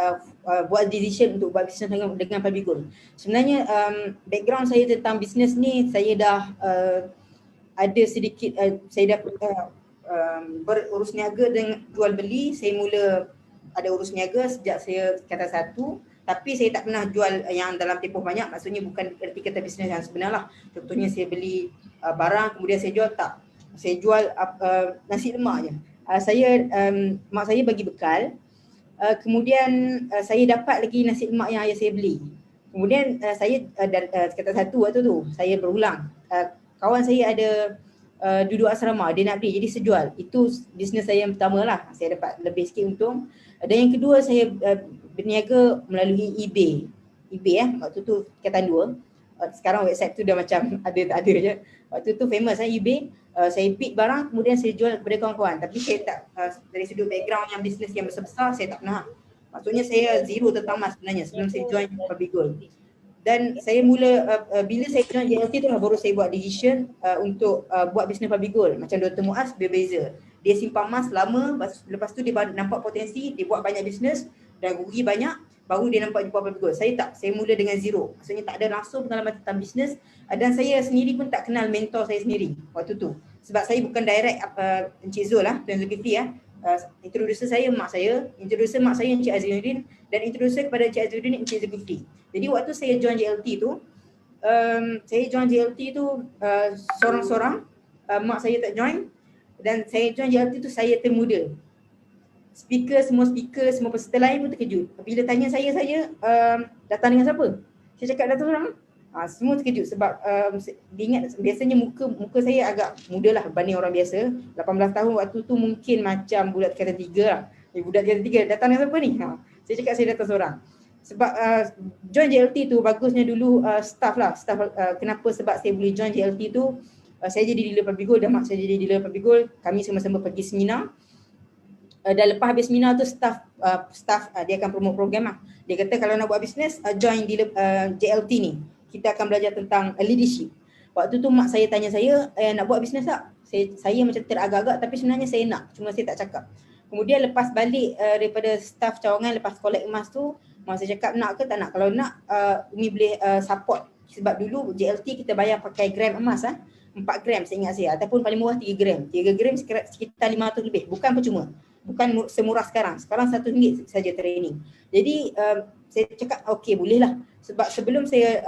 Speaker 4: buat decision untuk buat bisnes dengan Fabigo. Sebenarnya background saya tentang bisnes ni, saya dah ada sedikit, saya dah berurus niaga dengan jual beli. Saya mula ada urus niaga sejak saya kata 1, tapi saya tak pernah jual yang dalam tempoh banyak, maksudnya bukan erti kata bisnes yang sebenar lah. Contohnya saya beli barang kemudian saya jual, tak. Saya jual nasi lemak je. Mak saya bagi bekal, kemudian saya dapat lagi nasi lemak yang ayah saya beli. Kemudian saya kata 1 waktu tu, saya berulang. Kawan saya ada duduk asrama, dia nak beli, jadi saya jual. Itu bisnes saya yang pertama lah, saya dapat lebih sikit untung. Dan yang kedua, saya berniaga melalui eBay. Waktu tu Ikatan 2. Sekarang website tu dah macam ada tak ada je. Waktu tu famous eBay. Saya pick barang kemudian saya jual kepada kawan-kawan. Tapi saya tak, dari sudut background yang bisnes yang besar-besar, saya tak pernah. Maksudnya saya zero tentang emas sebenarnya sebelum saya join Fabigo. Dan saya mula, bila saya join JLT tu lah baru saya buat decision untuk buat bisnes Fabigo. Macam Dr. Muaz berbeza. Dia simpan emas lama, lepas tu dia nampak potensi, dia buat banyak bisnes dan rugi banyak, baru dia nampak jumpa Fabigo. Saya tak, saya mula dengan zero. Maksudnya tak ada langsung pengalaman tentang bisnes, dan saya sendiri pun tak kenal mentor saya sendiri waktu tu. Sebab saya bukan direct Encik Zul lah, Tuan Zulkifli introducer saya mak saya, introducer mak saya Encik Azizuddin, dan introducer kepada Encik Azizuddin Encik Zulkifli. Jadi waktu saya join JLT tu, sorang-sorang, mak saya tak join, dan saya join JLT tu saya termuda. Semua speaker, semua peserta lain pun terkejut. Bila tanya saya datang dengan siapa? Saya cakap datang seorang. Semua terkejut sebab dia ingat biasanya muka saya agak muda lah berbanding orang biasa. 18 tahun waktu tu mungkin macam budak tingkatan 3 lah. Budak tingkatan 3 datang dengan siapa ni? Saya cakap saya datang seorang. Sebab join JLT tu bagusnya dulu staff. Kenapa? Sebab saya boleh join JLT tu, saya jadi dealer Fabigo dan mak saya jadi dealer Fabigo. Kami sama-sama pergi seminar. Dan lepas habis seminar tu staff dia akan promote program lah. Dia kata kalau nak buat bisnes join dealer JLT ni. Kita akan belajar tentang leadership. Waktu tu mak saya tanya saya, nak buat bisnes tak? Saya macam teragak-agak tapi sebenarnya saya nak, cuma saya tak cakap. Kemudian lepas balik daripada staff cawangan, lepas collect emas tu, mak saya cakap nak ke tak nak? Kalau nak, Umi boleh support. Sebab dulu JLT kita bayar pakai gram emas 4 gram saya ingat saya, ataupun paling murah 3 gram. 3 gram sekitar 500 lebih, bukan percuma. Bukan semurah sekarang. Sekarang RM1 saja training. Jadi saya cakap okey bolehlah. Sebab sebelum saya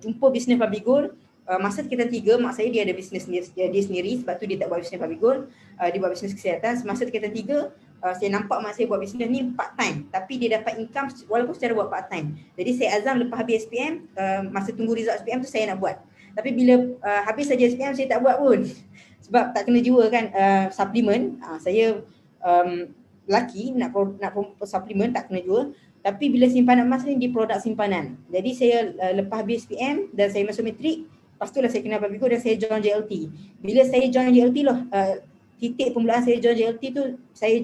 Speaker 4: jumpa bisnes Fabigo, masa Tingkatan 3 mak saya dia ada bisnes dia sendiri, sebab tu dia tak buat bisnes Fabigo, dia buat bisnes kesihatan. Semasa Tingkatan 3 saya nampak mak saya buat bisnes ni part time, tapi dia dapat income walaupun secara buat part time. Jadi saya azam lepas habis SPM, masa tunggu result SPM tu saya nak buat. Tapi bila habis saja SPM saya tak buat pun. Sebab tak kena jua kan suplemen. Saya lelaki nak suplemen tak kena jua. Tapi bila simpanan emas ni di produk simpanan. Jadi saya lepas habis SPM dan saya masuk matrik, lepas tu lah saya kenal Fabigo dan saya join JLT. Bila saya join JLT lah, titik permulaan saya join JLT tu, saya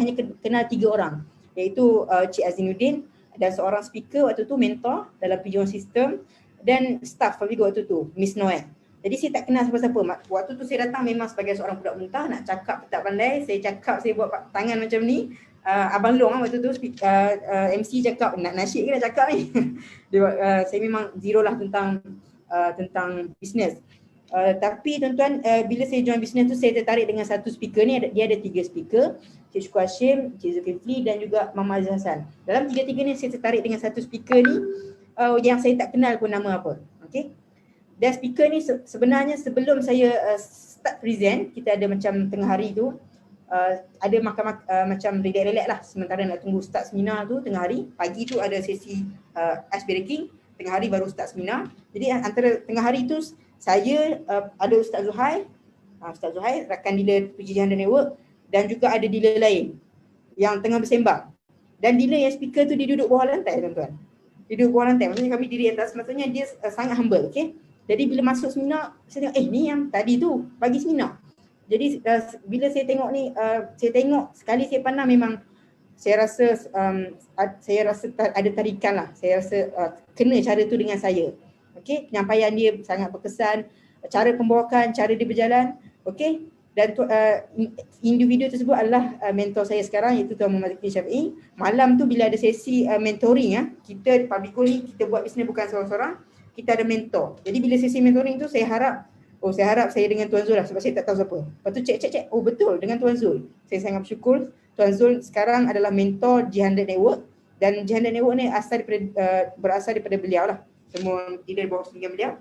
Speaker 4: hanya kenal 3 orang. Iaitu Cik Azinuddin dan seorang speaker waktu tu, mentor dalam Pigeon System, dan staff Fabigo waktu tu, Miss Noel. Jadi saya tak kenal siapa-siapa. Waktu tu saya datang memang sebagai seorang budak muntah, nak cakap tak pandai. Saya cakap, saya buat tangan macam ni. Abang Long waktu tu MC cakap nak nasyid ke nak cakap ni. Saya memang zero lah tentang bisnes. Tapi tuan-tuan, bila saya join bisnes tu saya tertarik dengan satu speaker ni. Dia ada 3 speaker, Cik Syukur Hashim, Cik Zulkifli dan juga Mama Aziz Hassan. Dalam 3-3 ni saya tertarik dengan satu speaker ni yang saya tak kenal pun nama apa. Okay? Dan speaker ni sebenarnya sebelum saya start present, kita ada macam tengah hari tu, ada macam relax-relax lah sementara nak tunggu start seminar tu. Tengah hari, pagi tu ada sesi ice breaking, tengah hari baru start seminar. Jadi antara tengah hari tu saya ada Ustaz Zuhair, rakan dealer J100 Network, dan juga ada dealer lain yang tengah bersembang. Dan dealer yang speaker tu dia duduk bawah lantai tuan-tuan. Dia duduk bawah lantai, maksudnya kami diri atas, maksudnya dia sangat humble, okay. Jadi bila masuk seminar, saya tengok ni yang tadi tu bagi seminar. Jadi bila saya tengok ni, saya tengok sekali saya pandang memang saya rasa ada tarikan lah. Saya rasa kena cara tu dengan saya. Okey, penyampaian dia sangat berkesan, cara pembawakan, cara dia berjalan, okey. Dan individu tersebut adalah mentor saya sekarang, iaitu Tuan Muhammad Zakri Syafiee. Malam tu bila ada sesi mentoring, kita Public Goal ni kita buat bisnes bukan seorang-seorang, kita ada mentor. Jadi bila sesi mentoring tu saya harap saya dengan Tuan Zul lah, sebab saya tak tahu siapa. Lepas tu cek, oh betul dengan Tuan Zul. Saya sangat bersyukur Tuan Zul sekarang adalah mentor G100 Network, dan G100 Network ni berasal daripada beliau lah. Semua leader di bawah pimpinan beliau.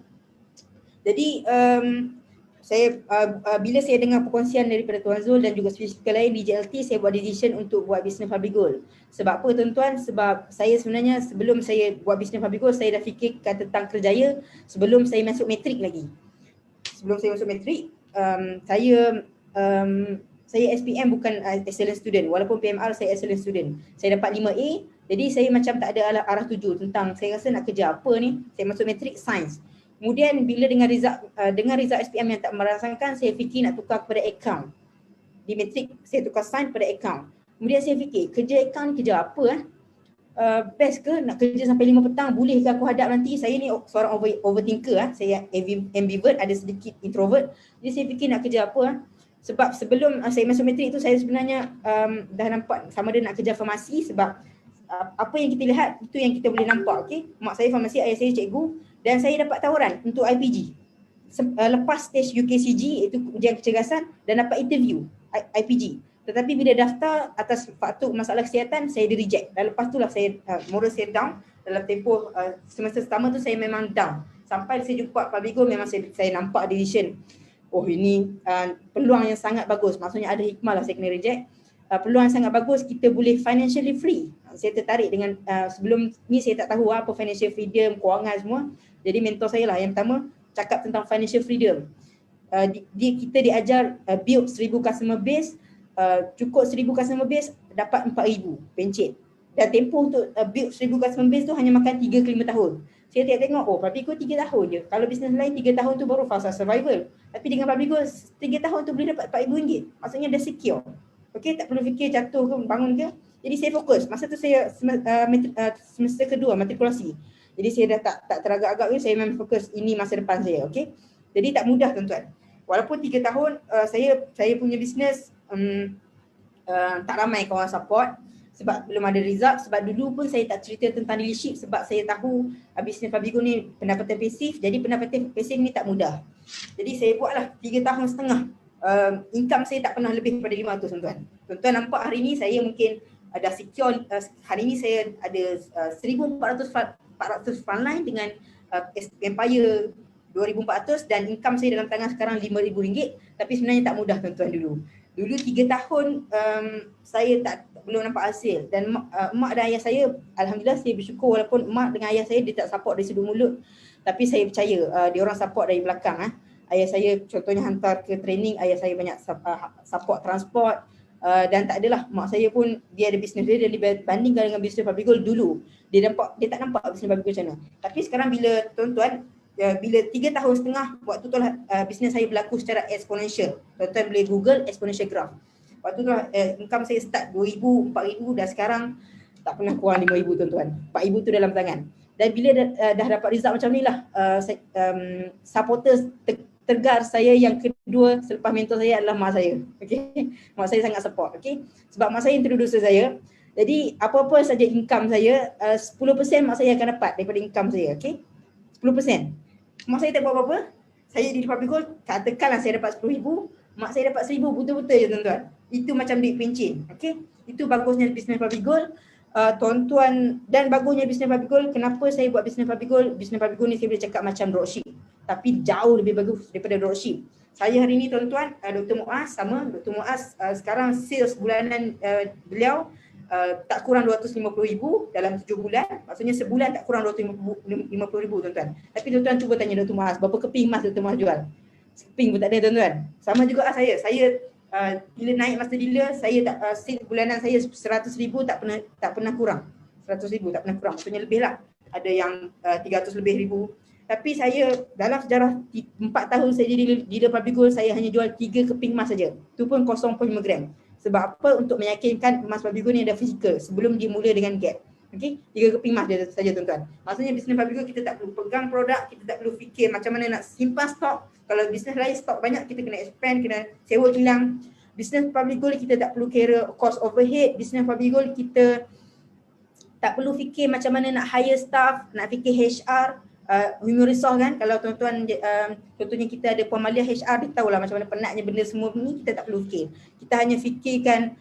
Speaker 4: Jadi saya bila saya dengar perkongsian daripada Tuan Zul dan juga speaker lain di JLT, saya buat decision untuk buat bisnes Public Goal. Sebab apa tuan-tuan? Sebab saya sebenarnya sebelum saya buat bisnes Public Goal, saya dah fikirkan tentang kerjaya sebelum saya masuk matrik lagi. Sebelum saya masuk matrik, saya SPM bukan excellent student, walaupun PMR saya excellent student. Saya dapat 5A, jadi saya macam tak ada arah tuju tentang saya rasa nak kerja apa ni. Saya masuk matrik sains. Kemudian bila dengan result SPM yang tak merasakan, saya fikir nak tukar kepada account. Di matrik saya tukar sains pada account. Kemudian saya fikir kerja account ni kerja apa best ke nak kerja sampai 5 petang, boleh ke aku hadap nanti? Saya ni seorang overthinker saya ambivert, ada sedikit introvert. Jadi saya fikir nak kerja apa sebab sebelum saya masuk matrik tu saya sebenarnya dah nampak sama ada nak kerja farmasi, sebab apa yang kita lihat itu yang kita boleh nampak. Okey, mak saya farmasi, ayah saya cikgu, dan saya dapat tawaran untuk IPG. Lepas stage UKCG, iaitu ujian kecergasan, dan dapat interview IPG. Tetapi bila daftar atas faktor masalah kesihatan, saya di-reject. Dan lepas itulah saya moral saya down. Dalam tempoh semester pertama tu saya memang down. Sampai saya jumpa Public Goal, memang saya nampak decision. Oh ini peluang yang sangat bagus. Maksudnya ada hikmah lah saya kena reject. Peluang yang sangat bagus, kita boleh financially free. Saya tertarik dengan sebelum ni saya tak tahu apa financial freedom, kewangan semua. Jadi mentor saya lah yang pertama cakap tentang financial freedom. Kita diajar build 1000 customer base, cukup 1000 customer base dapat 4000 pencet. Dan tempoh untuk build 1000 customer base tu hanya makan 3 ke 5 tahun. Saya tengok, Public Goal 3 tahun je. Kalau bisnes lain 3 tahun tu baru fasa survival. Tapi dengan Public Goal 3 tahun tu boleh dapat RM4,000. Maksudnya dah secure. Okey, tak perlu fikir jatuh ke bangun ke. Jadi saya fokus. Masa tu saya semester kedua matrikulasi. Jadi saya dah tak teragak-agak ke, saya memang fokus ini masa depan saya. Okey. Jadi tak mudah tuan-tuan. Walaupun 3 tahun saya punya bisnes tak ramai kawan support sebab belum ada result. Sebab dulu pun saya tak cerita tentang leadership sebab saya tahu bisnes Public Goal ni pendapatan pasif. Jadi pendapatan pasif ni tak mudah. Jadi saya buatlah 3 tahun setengah. Income saya tak pernah lebih daripada 500 tuan-tuan. Tuan-tuan nampak hari ni saya mungkin dah secure, hari ni saya ada 1,400 frontline dengan Empire 2,400 dan income saya dalam tangan sekarang RM5,000. Tapi sebenarnya tak mudah tuan-tuan dulu. Dulu 3 tahun saya belum nampak hasil dan mak dan ayah saya, alhamdulillah saya bersyukur walaupun mak dengan ayah saya dia tak support dari sudut mulut, tapi saya percaya dia orang support dari belakang. Ayah saya contohnya hantar ke training, ayah saya banyak support transport dan tak adalah mak saya pun dia ada bisnes dia dan dibandingkan dengan bisnes Public Goal dulu dia tak nampak bisnes Public Goal macam mana. Tapi sekarang bila tuan-tuan bila 3 tahun setengah waktu tu lah bisnes saya berlaku secara exponential. Tuan-tuan boleh Google exponential graph. Waktu tu lah income saya start 2,000, 4,000 dan sekarang tak pernah kurang 5,000 tuan-tuan. 4,000 tu dalam tangan. Dan bila dah dapat result macam ni lah supporters tergar saya yang kedua selepas mentor saya adalah mak saya. Okey. Mak saya sangat support, okey. Sebab mak saya introduce saya. Jadi apa-apa saja income saya 10% mak saya akan dapat daripada income saya, okey. 10%. Mak saya tak buat apa-apa. Saya di Public Goal, katakanlah saya dapat 10,000, mak saya dapat 1,000 betul-betul je tuan-tuan. Itu macam duit pencen, okey. Itu bagusnya bisnes Public Goal. Tuan-tuan, dan bagusnya bisnes Public Goal. Kenapa saya buat bisnes Public Goal? Bisnes Public Goal ni saya boleh cakap macam dropship, tapi jauh lebih bagus daripada dropship. Saya hari ni tuan-tuan, Dr. Muaz sama, Dr. Muaz sekarang sales bulanan beliau tak kurang 250,000 dalam 7 bulan. Maksudnya sebulan tak kurang 250,000 tuan-tuan. Tapi tuan-tuan cuba tanya Dr. Muaz, berapa keping emas Dr. Muaz jual? Keping pun tak ada tuan-tuan. Sama juga saya bila naik masa dealer, saya tak sales bulanan saya 100,000 tak pernah kurang. 100,000 tak pernah kurang. Maksudnya lebih lah. Ada yang 300 lebih ribu. Tapi saya dalam sejarah 4 tahun saya jadi dealer Public Gold, saya hanya jual 3 keping emas saja. Itu pun 0.5 gram. Sebab apa? Untuk meyakinkan emas Public Gold ni ada fizikal sebelum dia mula dengan gap. Okey, 3 keping emas dia saja tuan-tuan. Maksudnya bisnes Public Gold kita tak perlu pegang produk, kita tak perlu fikir macam mana nak simpan stok. Kalau bisnes lain stok banyak, kita kena expand, kena sewa kilang. Bisnes Public Gold kita tak perlu kira cost overhead. Bisnes Public Gold kita tak perlu fikir macam mana nak hire staff, nak fikir HR, human resource kan. Kalau tuan-tuan contohnya kita ada Puan Malia HR, dia tahulah macam mana penatnya benda semua ni, kita tak perlu fikir. Kita hanya fikirkan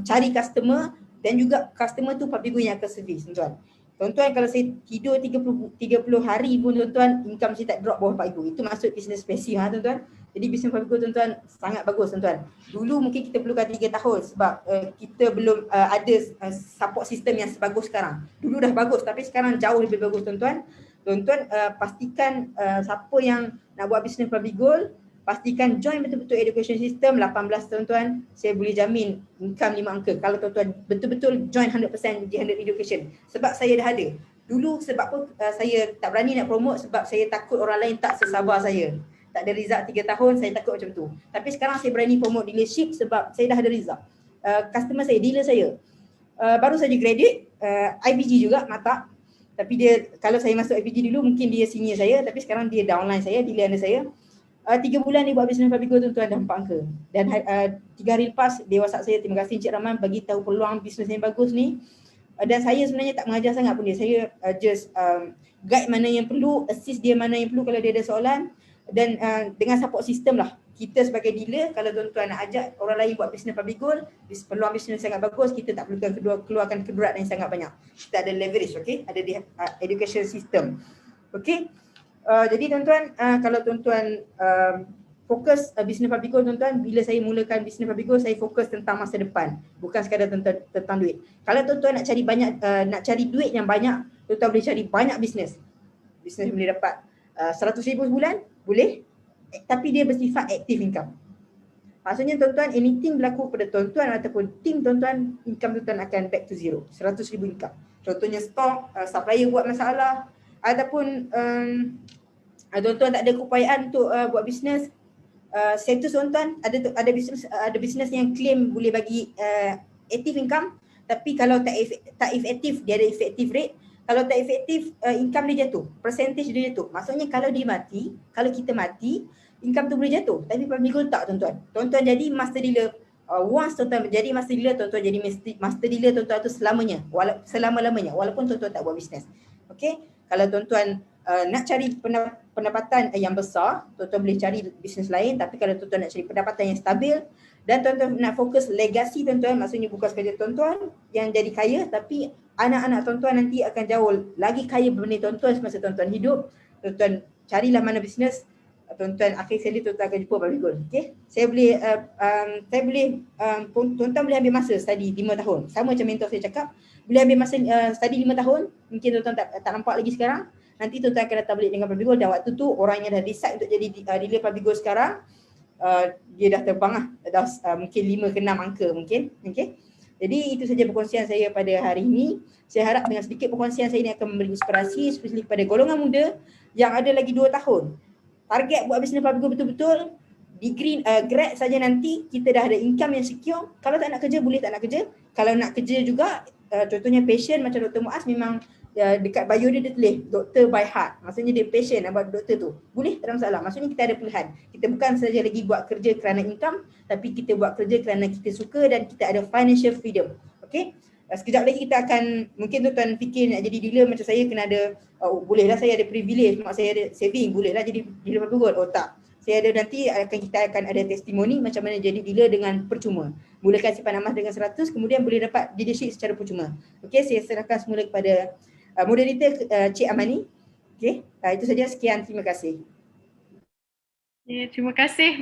Speaker 4: cari customer dan juga customer tu Public Gold yang akan servis tuan-tuan. Tuan-tuan kalau saya tidur 30 hari pun tuan-tuan, income saya tak drop bawah Public Gold. Itu maksud business pasif tuan-tuan. Jadi bisnes Public Gold tuan-tuan sangat bagus tuan-tuan. Dulu mungkin kita perlukan 3 tahun sebab kita belum ada support system yang sebagus sekarang. Dulu dah bagus tapi sekarang jauh lebih bagus tuan-tuan. Tuan-tuan pastikan siapa yang nak buat bisnes Public Gold, pastikan join betul-betul education system 18 tuan-tuan. Saya boleh jamin income 5 angka kalau tuan-tuan betul-betul join 100% G100 Education. Sebab saya dah ada. Dulu sebab apa saya tak berani nak promote sebab saya takut orang lain tak sesabar saya. Tak ada result 3 tahun, saya takut macam tu. Tapi sekarang saya berani promote dealership sebab saya dah ada result. Customer saya, dealer saya baru saja graduate, IPG juga mata. Tapi dia, kalau saya masuk IPG dulu mungkin dia senior saya, tapi sekarang dia downline saya, dealer under saya. 3 bulan dia buat bisnes Public Gold tuan-tuan dah 4 angka. Dan 3 hari lepas dia WhatsApp saya, terima kasih Encik Rahman bagi tahu peluang bisnes yang bagus ni. Dan saya sebenarnya tak mengajar sangat pun dia. Saya just guide mana yang perlu, assist dia mana yang perlu kalau dia ada soalan. Dan dengan support system lah. Kita sebagai dealer, kalau tuan-tuan nak ajak orang lain buat bisnes Public Gold, peluang bisnes sangat bagus, kita tak perlukan keluarkan kedurat yang sangat banyak. Kita ada leverage, okay? Ada di education system. Okay? Jadi tuan-tuan, kalau tuan-tuan fokus bisnes Public Gold tuan-tuan, bila saya mulakan bisnes Public Gold, saya fokus tentang masa depan. Bukan sekadar tentang duit. Kalau tuan-tuan nak cari banyak, nak cari duit yang banyak, tuan-tuan boleh cari banyak bisnes. Bisnes boleh dapat 100,000 sebulan, boleh. Tapi dia bersifat active income. Maksudnya tuan-tuan, anything berlaku pada tuan-tuan ataupun tim tuan-tuan, income tuan-tuan akan back to zero. 100,000 income. Contohnya stok, supplier buat masalah, ataupun tuan-tuan tak ada keupayaan untuk buat bisnes, status tuan-tuan ada bisnes yang claim boleh bagi active income, tapi kalau tak efektif, dia ada effective rate. Kalau tak efektif, income dia jatuh, percentage dia jatuh. Maksudnya kalau dia mati, kalau kita mati, income tu boleh jatuh. Tapi Public Gold tak tuan-tuan. Tuan-tuan jadi master dealer, once tuan-tuan menjadi master dealer, tuan-tuan jadi master dealer tuan-tuan tu selamanya, selama-lamanya, walaupun tuan-tuan tak buat bisnes. Okay, kalau tuan-tuan nak cari pendapatan yang besar, tuan-tuan boleh cari bisnes lain. Tapi kalau tuan-tuan nak cari pendapatan yang stabil dan tuan-tuan nak fokus legacy tuan-tuan, maksudnya bukan sekadar tuan-tuan yang jadi kaya, tapi anak-anak tuan-tuan nanti akan jauh lagi kaya berbanding tuan-tuan semasa tuan-tuan hidup. Tuan-tuan carilah mana bisnes, tuan-tuan akhir sekali tuan-tuan akan jumpa Public Gold. Okay, tuan-tuan boleh ambil masa study 5 tahun. Sama macam mentor saya cakap, boleh ambil masa study 5 tahun. Mungkin tuan-tuan tak nampak lagi sekarang. Nanti tuan-tuan akan datang balik dengan Public Gold dan waktu tu orang yang dah decide untuk jadi dealer Public Gold sekarang, dia dah terbang lah. Dah mungkin 5 ke 6 angka mungkin. Okay. Jadi itu saja perkongsian saya pada hari ini. Saya harap dengan sedikit perkongsian saya ini akan memberi inspirasi especially kepada golongan muda yang ada lagi 2 tahun. Target buat bisnes Public Gold betul-betul, degree, grad saja nanti kita dah ada income yang secure. Kalau tak nak kerja, boleh tak nak kerja. Kalau nak kerja juga, contohnya passion macam Dr. Muaz memang dekat bio dia tulis doktor by heart. Maksudnya dia passion about doktor tu. Boleh, tak ada masalah. Maksudnya kita ada pilihan. Kita bukan saja lagi buat kerja kerana income, tapi kita buat kerja kerana kita suka dan kita ada financial freedom. Okay? Sekejap lagi kita akan, mungkin tuan-tuan fikir nak jadi dealer macam saya kena ada, bolehlah saya ada privilege, mak saya ada saving, bolehlah jadi dealer Public Gold. Oh tak. Saya ada nanti kita akan ada testimoni macam mana jadi dealer dengan percuma. Mulakan simpan amas dengan 100, kemudian boleh dapat dealership secara percuma. Okay, saya serahkan semula kepada moderator Cik Amani. Okay, itu saja, sekian, terima kasih.
Speaker 2: Terima kasih.